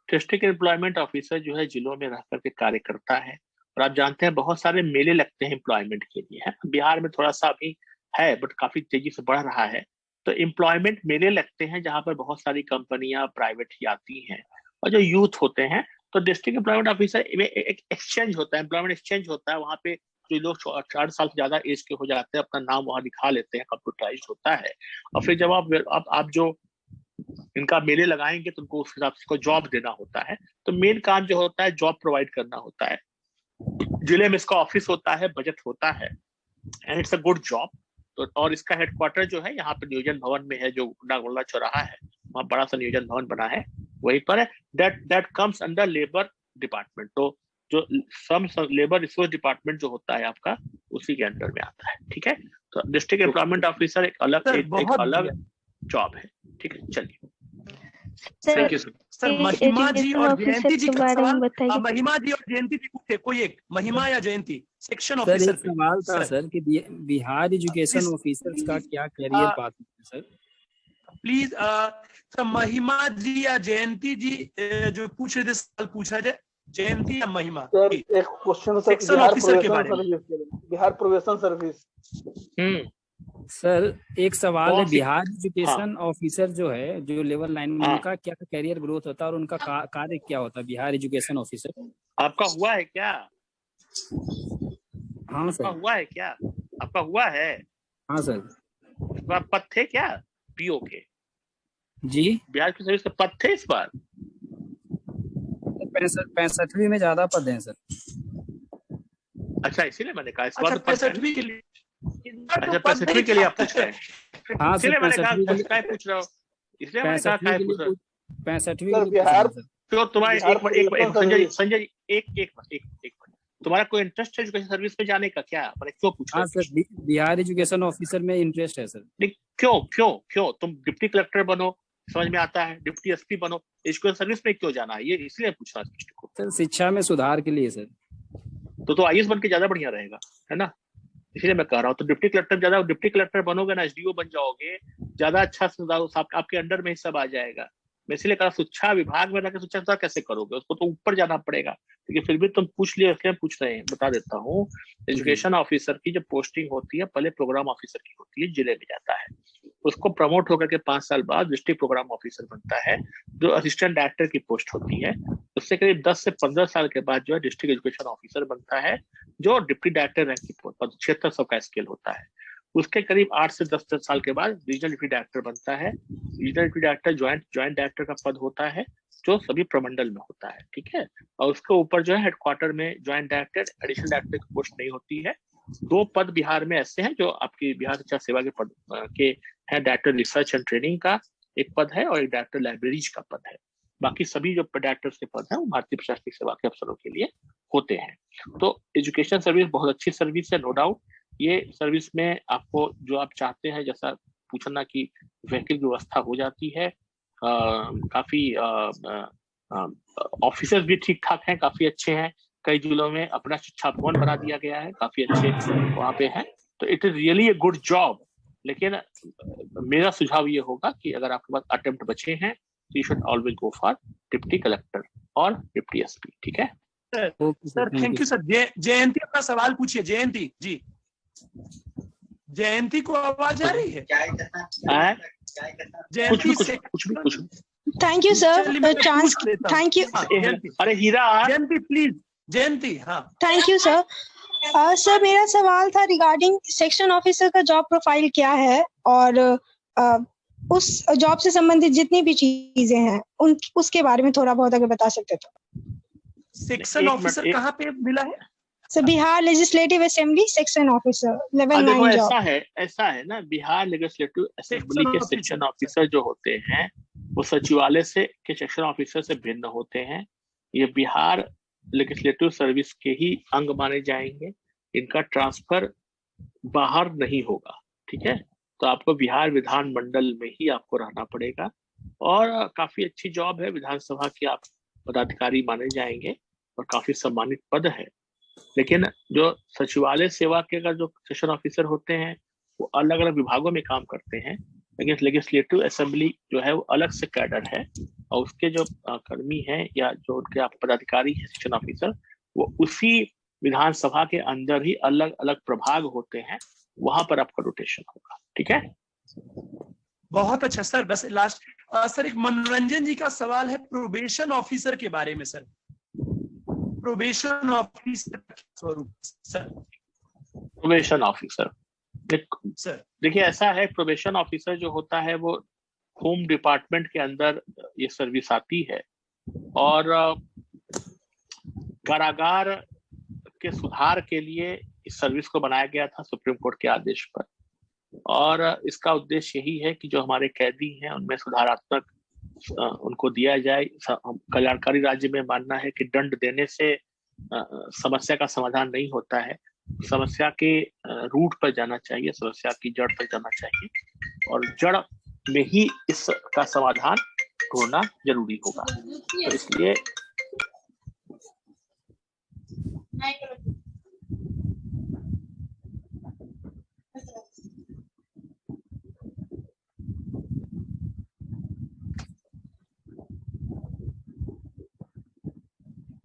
डिस्ट्रिक्ट एम्प्लॉयमेंट ऑफिसर जो है जिलों में रह करके कार्य करता है, और आप जानते हैं बहुत सारे मेले लगते हैं एम्प्लॉयमेंट के लिए, है। बिहार में थोड़ा सा अभी है बट काफी तेजी से बढ़ रहा है। तो एम्प्लॉयमेंट मेले लगते हैं जहां पर बहुत सारी कंपनियां प्राइवेट ही आती हैं, और जो यूथ होते हैं, तो डिस्ट्रिक्ट एम्प्लॉयमेंट ऑफिसर में एक एक्सचेंज होता है, एम्प्लॉयमेंट एक्सचेंज होता है। वहां पे जो लोग 4 साल से ज्यादा एज के हो जाते हैं, अपना नाम वहां दिखा लेते हैं, कंप्यूटराइज्ड होता है। और फिर जब आप जो इनका मेले लगाएंगे तो उनको उस हिसाब से जॉब देना होता है। तो मेन काम जो होता है जॉब प्रोवाइड करना होता है। जिले में इसका ऑफिस होता है, बजट होता है, and it's a good job. तो और इसका हेडक्वार्टर जो है यहाँ पे नियोजन भवन में है, जो नागोला चौराहा है, वहाँ बड़ा सा नियोजन भवन बना है, वहीं पर है। That comes under labour department. तो जो लेबर रिसोर्स डिपार्टमेंट जो होता है आपका, उसी के अंडर में आता है, ठीक है। तो डिस्ट्रिक्ट एम्प्लॉयमेंट ऑफिसर एक अलग जॉब है, ठीक है। चलिए, थैंक यू सर। महिमा जी और जयंती जी का सवाल, महिमा जी और जयंती जी पूछे, कोई एक, महिमा या जयंती सेक्शन ऑफिसर। एक सवाल था सर कि बिहार एजुकेशन ऑफिसर्स का क्या कैरियर पाथ है सर? प्लीज सर, महिमा जी या जयंती जी जो पूछ रहे थे, सवाल पूछा जाए, जयंती या महिमा। सर एक question sir, Bihar probation service. Sir एक सवाल है, बिहार एजुकेशन ऑफिसर जो है, जो लेवल 9 में, उनका क्या कैरियर ग्रोथ होता है और उनका कार्य क्या होता है? बिहार एजुकेशन ऑफिसर आपका हुआ है क्या? हाँ सर। हुआ है क्या? आपका हुआ है? हाँ सर। पद थे क्या PO के? जी बिहार की सर्विस के पद थे इस बार? 65वीं में ज्यादा पद हैं सर। अच्छा, इसीलिए मैंने कहा इस अच्छा, बार 65वीं के लिए, अच्छा 65वीं के लिए आप पूछ रहे हैं? हाँ सर, इसलिए मैंने कहा क्या पूछ रहे हो, इसलिए मैंने कहा क्या पूछ रहे हो? 65वीं सर बिहार तो तुम्हारा एक संजय एक तुम्हारा कोई इंटरेस्ट है एजुकेशन सर्विस में जाने का क्या? मैंने क्यों पूछा? हाँ सर, बिहार एजुकेशन ऑफिसर में इंटरेस्ट है सर। क्यों तुम डिप्टी कलेक्टर बनो, समझ में आता है, डिप्टी एसपी बनो, एजुकेशन सर्विस में क्यों जाना है? ये इसलिए पूछा सर, शिक्षा में सुधार के लिए सर। तो आईएएस बन के ज्यादा बढ़िया रहेगा, है ना? इसलिए मैं कह रहा हूँ तो डिप्टी कलेक्टर बनोगे ना, एसडीओ बन जाओगे, ज्यादा अच्छा आपके अंडर में ही सब आ जाएगा। मैं इसलिए कहा शिक्षा विभाग में रहकर शिक्षा सुधार कैसे करोगे, उसको तो ऊपर जाना पड़ेगा। लेकिन फिर भी तुम पूछ लिया, इसलिए पूछ रहे हैं, बता देता हूँ। एजुकेशन ऑफिसर की जब पोस्टिंग होती है, पहले प्रोग्राम ऑफिसर की होती है, जिले में जाता है, उसको प्रमोट होकर के 5 साल बाद डिस्ट्रिक्ट प्रोग्राम ऑफिसर बनता है, जो असिस्टेंट डायरेक्टर की पोस्ट होती है। उससे करीब 10 से 15 साल के बाद जो है डिस्ट्रिक्ट एजुकेशन ऑफिसर बनता है, जो डिप्टी डायरेक्टर रैंक की पोस्ट, क्षेत्र सबका स्केल होता है। उसके करीब 8 से 10 साल के बाद रीजनल डिप्टी डायरेक्टर बनता है। Regional deputy director joint director का पद होता है, जो सभी प्रमंडल में होता है, ठीक है। और उसके ऊपर जो है हेडक्वार्टर में ज्वाइंट डायरेक्टर, एडिशनल डायरेक्टर की पोस्ट नहीं होती है। 2 पद बिहार में ऐसे हैं जो आपकी बिहार शिक्षा सेवा के पद के हैं, डायरेक्टर रिसर्च एंड ट्रेनिंग का एक पद है और एक डायरेक्टर लाइब्रेरीज का पद है। बाकी सभी जो डायरेक्टर्स के पद हैं वो भारतीय प्रशासनिक सेवा के अफसरों के लिए होते हैं। तो एजुकेशन सर्विस बहुत अच्छी सर्विस है, नो डाउट। ये सर्विस में आपको जो आप चाहते हैं, जैसा पूछना कि व्हीकल की व्यवस्था हो जाती है, काफी ऑफिसर्स भी ठीक ठाक हैं, काफी अच्छे हैं। कई जिलों में अपना शिक्षा भवन बना दिया गया है, काफी अच्छे वहाँ पे हैं। तो it is really a good job. लेकिन मेरा सुझाव ये होगा कि अगर आपके पास अटेम्प्ट बचे हैं, you should always go for deputy collector और डिप्टी एसपी, ठीक है sir. Thank you sir. Jayanti अपना सवाल पूछिए। जयंती जी, जयंती को आवाज आ रही है? कुछ thank you sir, chance thank you. अरे हीरा, जयंती प्लीज। जयंती, हाँ थैंक यू सर। सर मेरा सवाल था रिगार्डिंग सेक्शन ऑफिसर का जॉब प्रोफाइल क्या है, और उस जॉब से संबंधित जितनी भी चीजें हैं उसके बारे में थोड़ा बहुत अगर बता सकते तो। सेक्शन ऑफिसर कहाँ पे मिला है? Sir Bihar legislative assembly section officer level 9 job. ऐसा है ना, बिहार लेजिस्लेटिव असेंबली के सेक्शन ऑफिसर जो होते हैं वो सचिवालय से के सेक्शन ऑफिसर से भिन्न होते हैं। ये बिहार लेजिस्लेटिव सर्विस के ही अंग माने जाएंगे। इनका ट्रांसफर बाहर नहीं होगा, ठीक है। तो आपको बिहार विधान मंडल में ही आपको रहना पड़ेगा और काफी अच्छी जॉब है। विधानसभा के आप पदाधिकारी माने जाएंगे और काफी सम्मानित पद है। लेकिन जो सचिवालय सेवा के अगर जो सेक्शन ऑफिसर होते हैं वो अलग अलग विभागों में काम करते हैं, लेकिन लेजिस्लेटिव असेंबली जो है वो अलग से कैडर है और उसके जो कर्मी हैं या जो उनके पदाधिकारी हैं सेक्शन ऑफिसर, वो उसी विधानसभा के अंदर ही अलग अलग प्रभाग होते हैं, वहां पर आपका रोटेशन होगा, ठीक है। बहुत अच्छा सर। बस लास्ट सर एक मनोरंजन जी का सवाल है प्रोबेशन ऑफिसर के बारे में। सर प्रोबेशन ऑफिसर स्वरूप सर। प्रोबेशन ऑफिसर देखिए ऐसा है, प्रोबेशन ऑफिसर जो होता है वो होम डिपार्टमेंट के अंदर ये सर्विस आती है और कारागार के सुधार के लिए इस सर्विस को बनाया गया था सुप्रीम कोर्ट के आदेश पर। और इसका उद्देश्य यही है कि जो हमारे कैदी हैं उनमें सुधारात्मक उनको दिया जाए। कल्याणकारी राज्य में मानना है कि दंड देने से समस्या का समाधान नहीं होता है, समस्या के रूट पर जाना चाहिए, समस्या की जड़ पर जाना चाहिए और जड़ में ही इसका समाधान ढूंढना जरूरी होगा। तो इसलिए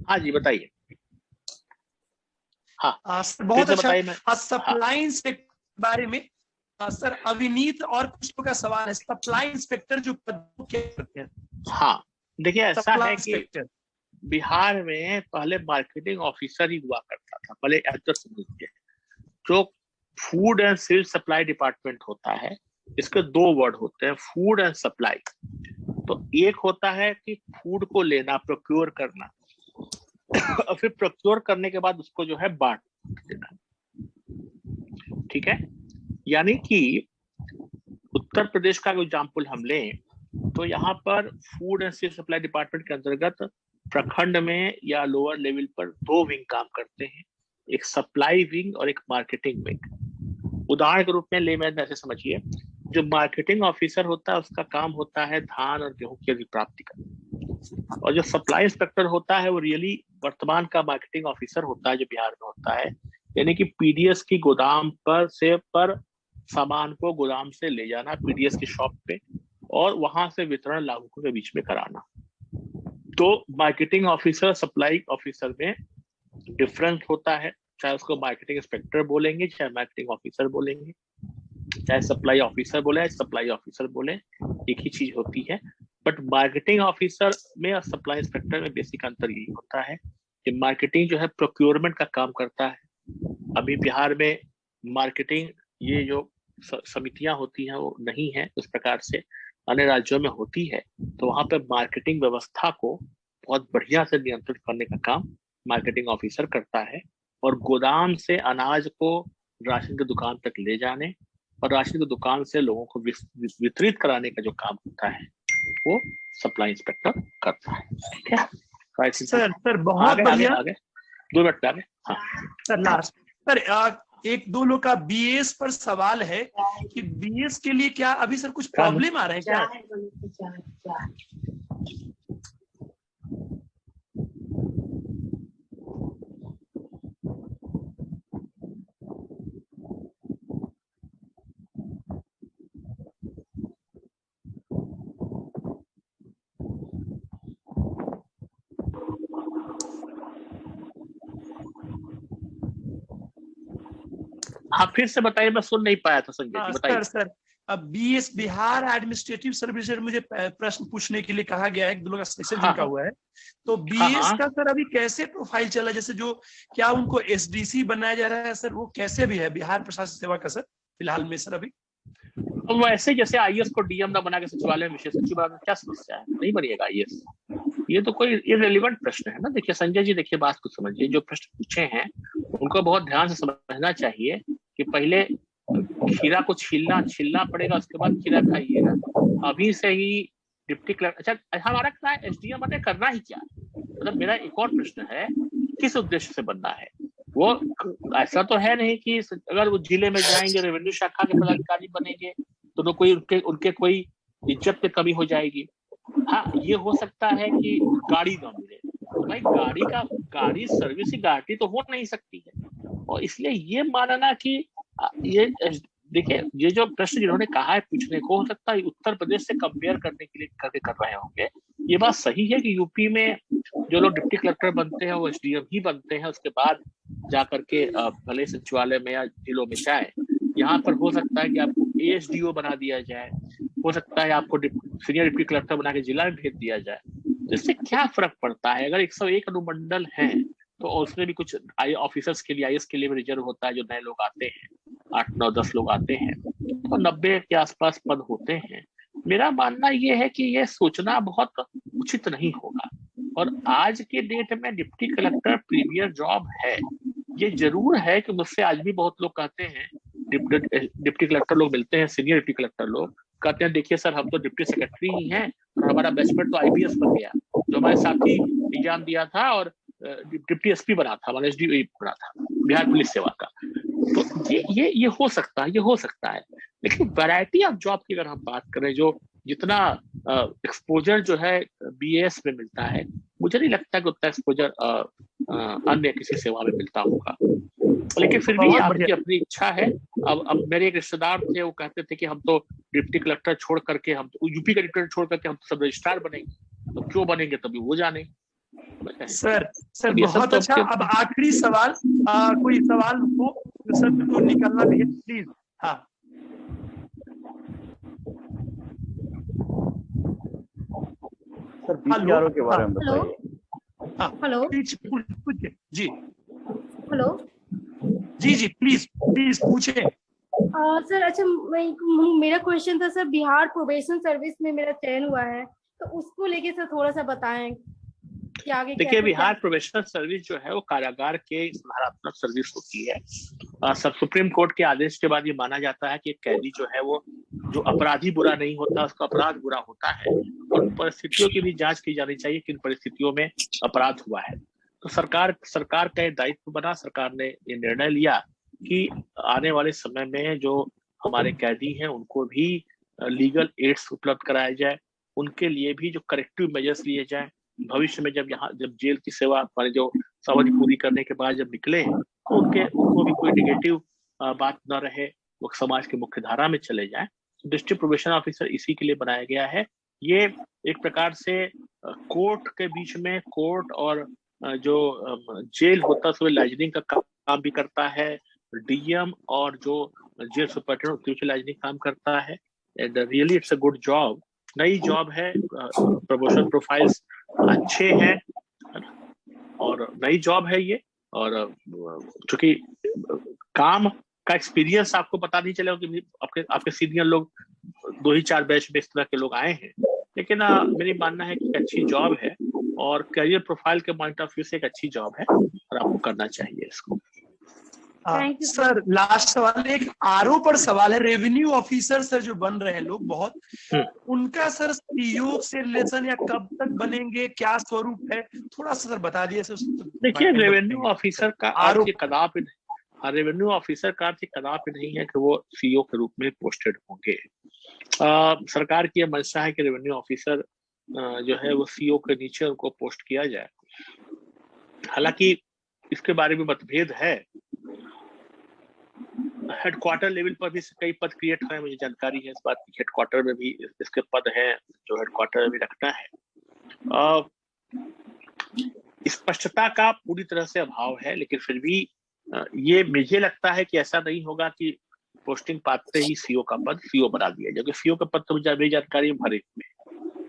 हाँ जी बताइए। हाँ बहुत अच्छा। सप्लाई इंस्पेक्टर बारे में सर अविनीत और कुछ का सवाल है। सप्लाई इंस्पेक्टर जो पद क्या करते हैं? हाँ देखिए ऐसा है कि बिहार में पहले मार्केटिंग ऑफिसर ही हुआ करता था, पहले समझिए जो food and civil supply department होता है, इसके 2 वर्ड होते हैं, फूड एंड सप्लाई। तो एक होता है कि फूड को लेना, प्रोक्योर करना, और फिर प्रोक्योर करने के बाद उसको जो है बांट देना। ठीक है, यानी कि उत्तर प्रदेश का एग्जाम्पल हम लें तो यहाँ पर food and civil supply department के अंतर्गत प्रखंड में या लोअर लेवल पर 2 विंग काम करते हैं, एक सप्लाई विंग और एक मार्केटिंग विंग। उदाहरण के रूप में ले, मैं ऐसे समझिए, जो मार्केटिंग ऑफिसर होता है उसका काम होता है धान और गेहूं की अधिप्राप्ति करना, और जो सप्लाई इंस्पेक्टर होता है वो रियली वर्तमान का मार्केटिंग ऑफिसर होता है जो बिहार में होता है, यानी कि पीडीएस की गोदाम पर सामान को गोदाम से ले जाना पीडीएस की शॉप पे और वहां से वितरण लाभुकों के बीच में कराना। तो मार्केटिंग ऑफिसर सप्लाई ऑफिसर में डिफरेंस होता है, चाहे उसको मार्केटिंग इंस्पेक्टर बोलेंगे, चाहे मार्केटिंग ऑफिसर बोलेंगे, चाहे सप्लाई ऑफिसर बोले, सप्लाई ऑफिसर बोले, एक ही चीज होती है। बट मार्केटिंग ऑफिसर में और सप्लाई इंस्पेक्टर में बेसिक अंतर यही होता है कि मार्केटिंग जो है प्रोक्योरमेंट का काम करता है। अभी बिहार में मार्केटिंग ये जो समितियां होती हैं वो नहीं है उस प्रकार से, अन्य राज्यों में होती है, तो वहां पे मार्केटिंग व्यवस्था को बहुत बढ़िया से नियंत्रित करने का काम मार्केटिंग ऑफिसर करता है, और गोदाम से अनाज को राशन की दुकान तक ले जाने और राशन की दुकान से लोगों को वितरित कराने का जो काम होता है वो सप्लाई इंस्पेक्टर करता है। ठीक है सर, बहुत बढ़िया। 2 मिनट पे आगे। हाँ सर, लास्ट सर, एक दो लोग का बीएस पर सवाल है कि बीएस के लिए क्या अभी सर कुछ प्रॉब्लम आ रहे हैं क्या? हाँ फिर से बताइए, मैं सुन नहीं पाया था संजय जी, बताइए। सर, अब बीएस बिहार एडमिनिस्ट्रेटिव सर्विस से मुझे प्रश्न पूछने के लिए कहा गया है, एक दो लोग का सेक्शन जिनका हुआ है, तो बीएस का सर अभी कैसे प्रोफाइल चला, जैसे जो क्या उनको एसडीसी बनाया जा रहा है सर, वो कैसे भी है बिहार प्रशासन सेवा का सर फिलहाल में सर? अभी तो वैसे जैसे आईएएस को डीएम ना बना के सचिवालय में विशेष सचिव बनाने, क्या समस्या है? नहीं बनिएगा आईएएस, ये तो कोई इररिलेवेंट प्रश्न है ना। देखिए संजय जी, देखिए बात को समझिए, जो प्रश्न पूछे हैं उनको बहुत ध्यान से समझना चाहिए कि पहले खीरा को छीलना पड़ेगा, उसके बाद खीरा खाइएगा। अभी से ही डिप्टी कलेक्टर, अच्छा हमारा क्या है, एसडीएम बने करना ही क्या? मतलब मेरा एक और प्रश्न है, किस उद्देश्य से बनना है? वो ऐसा तो है नहीं कि अगर वो जिले में जाएंगे रेवेन्यू शाखा के पदाधिकारी बनेंगे तो कोई उनके कोई इज्जत पे कमी हो जाएगी। हाँ, ये हो सकता है कि गाड़ी ना मिले, तो भाई गाड़ी सर्विस गाड़ी तो हो नहीं सकती है, और इसलिए ये मानना कि ये देखिए, ये जो प्रश्न जिन्होंने कहा है पूछने को, हो सकता है उत्तर प्रदेश से कंपेयर करने के लिए कर रहे होंगे। ये बात सही है कि यूपी में जो लोग डिप्टी कलेक्टर बनते हैं वो एसडीएम ही बनते हैं, उसके बाद जाकर के भले सचिवालय में या जिलों में जाए। यहाँ पर हो सकता है कि आपको एएसडीओ बना दिया जाए, हो सकता है आपको सीनियर डिप्टी कलेक्टर बना के जिला में भेज दिया जाए। तो इससे क्या फर्क पड़ता है? अगर 101 अनुमंडल है तो उसमें भी कुछ ऑफिसर्स के लिए, आईएएस के लिए भी रिजर्व होता है, जो नए लोग आते हैं, 8, 9, 10 लोग आते हैं, तो 90 के आसपास पद होते हैं। मेरा मानना ये है कि ये सोचना बहुत उचित नहीं होगा, और आज के डेट में डिप्टी कलेक्टर प्रीमियर जॉब है। ये जरूर है कि मुझसे आज भी बहुत लोग कहते हैं, डिप्टी कलेक्टर लोग मिलते हैं, सीनियर डिप्टी कलेक्टर लोग कहते हैं, देखिए सर हम तो डिप्टी सेक्रेटरी ही हैं और हमारा बैचमेट तो आईपीएस बन गया, जो हमारे साथी एग्जाम दिया था और डिप्टी एसपी बना था, हमारा एसडीओ बना था बिहार पुलिस सेवा का। तो ये हो सकता है, लेकिन वैरायटी ऑफ जॉब की अगर हम बात करें, जो जितना एक्सपोजर जो है बीएस में मिलता है, मुझे नहीं लगता कि उतना एक्सपोजर अन्य किसी सेवा में मिलता होगा। लेकिन फिर भी आपकी अपनी इच्छा है। अब मेरे एक रिश्तेदार थे, वो कहते थे कि हम तो डिप्टी कलेक्टर छोड़ करके, हम तो यूपी का डिप्टी छोड़ करके हम तो सब रजिस्ट्रार बनेंगे। तो क्यों बनेंगे, तभी वो जाने। सर बहुत अच्छा। अब आखिरी सवाल, कोई सवाल हो तो सर तो निकलना भी है प्लीज। हाँ सर, बीपीआरओ के बारे में बताइए। हेलो जी, हेलो जी प्लीज पूछे। सर अच्छा, मेरा क्वेश्चन था सर, बिहार प्रोबेशन सर्विस में मेरा चयन हुआ है, तो उसको लेके सर थोड़ा सा बताएं कि आगे। देखिए, बिहार प्रोबेशनल सर्विस जो है वो कारागार के सुधारात्मक सर्विस होती है। सब सुप्रीम कोर्ट के आदेश के बाद ये माना जाता है कि एक कैदी जो है वो जो अपराधी बुरा नहीं होता, उसका अपराध बुरा होता है, और उन परिस्थितियों की भी जांच की जानी चाहिए किन परिस्थितियों में अपराध हुआ है। तो सरकार का दायित्व बना, सरकार ने ये निर्णय लिया कि आने वाले समय में जो हमारे कैदी हैं उनको भी लीगल एड्स उपलब्ध कराया जाए, उनके लिए भी जो करेक्टिव मेजर्स लिए जाए। भविष्य में जब जेल की सेवा हमारे जो सावधि पूरी करने के बाद जब निकले तो उनको भी कोई निगेटिव बात न रहे, वो समाज के मुख्य धारा में चले जाए। डिस्ट्रिक्ट प्रोबेशन ऑफिसर इसी के लिए बनाया गया है। ये एक प्रकार से कोर्ट के बीच में, कोर्ट और जो जेल होता है उसमें लाइजनिंग का काम भी करता है। डीएम और जो जेल सुपरिटेंडेंट लाइजनिंग काम करता है। And really it's a good job, नई जॉब है। प्रमोशन प्रोफाइल्स अच्छे हैं और नई जॉब है ये। और चूंकि काम का एक्सपीरियंस आपको पता नहीं चलेगा कि आपके सीनियर लोग 2 ही 4 बैच में इस तरह के लोग आए हैं, लेकिन मेरी मानना है कि अच्छी जॉब है और करियर प्रोफाइल के पॉइंट ऑफ व्यू से एक अच्छी जॉब है और आपको करना चाहिए इसको। सर लास्ट सवाल, एक आरओ पर सवाल है। रेवेन्यू ऑफिसर सर जो बन रहे हैं लोग बहुत, उनका सर सीईओ से रिलेशन या कब तक बनेंगे, क्या स्वरूप है, थोड़ा सा सर बता दिए सर। देखिए, रेवेन्यू ऑफिसर का अर्थ कदापि रेवेन्यू ऑफिसर का अर्थ कदापि नहीं है कि वो सीईओ के रूप में पोस्टेड होंगे। सरकार की यह मंशा है कि रेवेन्यू ऑफिसर जो है वो सीईओ के नीचे उनको पोस्ट किया जाए। हालांकि इसके बारे में मतभेद है। हेडक्वार्टर लेवल पर भी कई पद क्रिएट हुए, मुझे जानकारी है इस बात की। हेडक्वार्टर में भी इसके पद हैं जो हेडक्वार्टर में भी रखना है। स्पष्टता का पूरी तरह से अभाव है, लेकिन फिर भी ये मुझे लगता है कि ऐसा नहीं होगा कि पोस्टिंग पाते ही सीईओ का पद सीईओ बना दिया जाए, क्योंकि सीईओ का पद तो मेरी जानकारी भरे हुए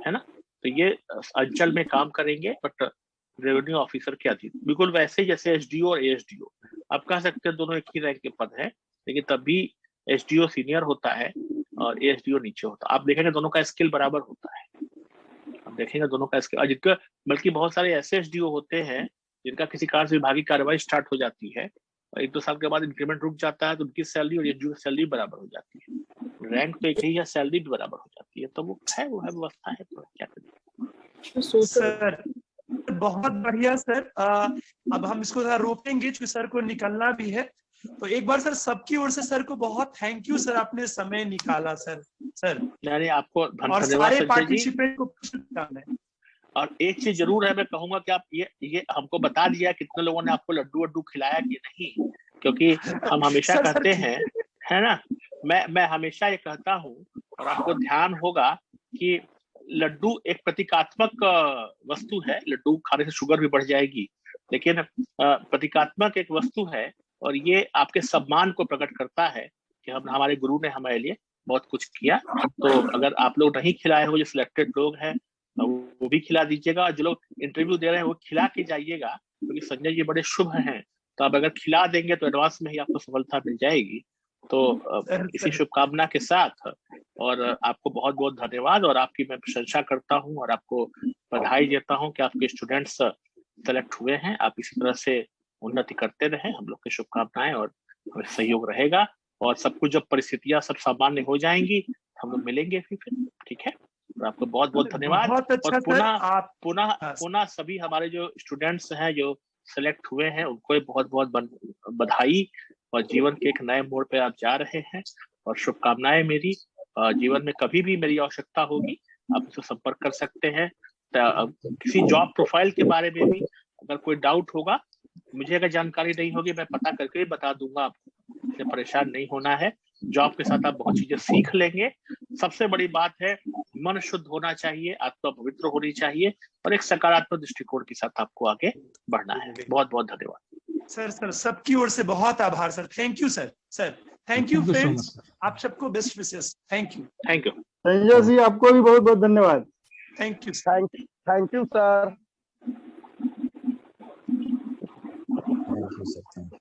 है ना। तो ये अंचल में काम करेंगे, बट रेवेन्यू ऑफिसर के अधीन, बिल्कुल वैसे ही जैसे एसडीओ और एएसडीओ। आप कह सकते हैं दोनों एक ही रैंक के पद है, लेकिन तब भी एसडीओ सीनियर होता है और एएसडीओ नीचे होता है। आप देखेंगे दोनों का स्किल बराबर होता है, आप देखेंगे दोनों का स्किल। जिनका बल्कि बहुत सारे ऐसे एसडीओ होते हैं जिनका किसी कारण से विभागीय कार्रवाई स्टार्ट हो जाती है और 1-2 साल के बाद इंक्रीमेंट रुक जाता है, तो उनकी सैलरी और एसडीओ की सैलरी बराबर हो जाती है। रैंक तो एक ही है, सैलरी भी बराबर हो जाती है। तो वो है व्यवस्था है, तो क्या करें सर। बहुत बढ़िया सर। अब हम इसको जरा रोकेंगे क्योंकि सर को निकलना भी है। तो एक बार सर सबकी ओर से सर को बहुत थैंक यू सर, आपने समय निकाला सर। यानी आपको और सारे पार्टिसिपेंट को शुभकामनाएं। और एक चीज जरूर है, मैं कहूंगा कि आप ये हमको बता दिया कितने लोगों ने आपको लड्डू खिलाया कि नहीं, क्योंकि हम हमेशा कहते हैं, है ना, मैं हमेशा ये कहता हूँ और आपको ध्यान होगा कि लड्डू एक प्रतीकात्मक वस्तु है। लड्डू खाने से शुगर भी बढ़ जाएगी, लेकिन प्रतीकात्मक एक वस्तु है और ये आपके सम्मान को प्रकट करता है कि हमारे गुरु ने हमारे लिए बहुत कुछ किया। तो अगर आप लोग नहीं खिलाए हो, जो सिलेक्टेड लोग हैं वो भी खिला दीजिएगा, और जो लोग इंटरव्यू दे रहे हैं वो खिला के जाइएगा, क्योंकि संजय जी बड़े शुभ हैं। तो आप अगर खिला देंगे तो एडवांस में ही आपको सफलता मिल जाएगी। तो इसी शुभकामना के साथ और आपको बहुत बहुत धन्यवाद, और आपकी मैं प्रशंसा करता हूं और आपको बधाई देता हूं कि आपके स्टूडेंट्स सेलेक्ट हुए हैं। आप इसी तरह से उन्नति करते रहें, हम लोग की शुभकामनाएं और सहयोग रहेगा। और सब कुछ जब परिस्थितियां सब सामान्य हो जाएंगी हम लोग मिलेंगे फिर, ठीक है। और आपको बहुत बहुत धन्यवाद। और पुनः सभी हमारे जो स्टूडेंट्स हैं जो सेलेक्ट हुए हैं उनको बहुत बहुत बधाई, और जीवन के एक नए मोड़ पे आप जा रहे हैं और शुभकामनाएं मेरी। जीवन में कभी भी मेरी आवश्यकता होगी आप मुझसे संपर्क कर सकते हैं। किसी जॉब प्रोफाइल के बारे में भी अगर कोई डाउट होगा, मुझे अगर जानकारी नहीं होगी मैं पता करके ही बता दूंगा आपको, इससे परेशान नहीं होना है। जॉब के साथ आप बहुत चीजें सीख लेंगे। सबसे बड़ी बात है मन शुद्ध होना चाहिए, आत्मा पवित्र होनी चाहिए और एक सकारात्मक दृष्टिकोण के साथ आपको आगे बढ़ना है। बहुत बहुत धन्यवाद सर। सबकी ओर से बहुत आभार sir. Thank you sir. Thank you friends, आप सबको best wishes. Thank you Sanjay ji, आपको भी बहुत बहुत धन्यवाद। Thank you thank you sir. Thank you sir.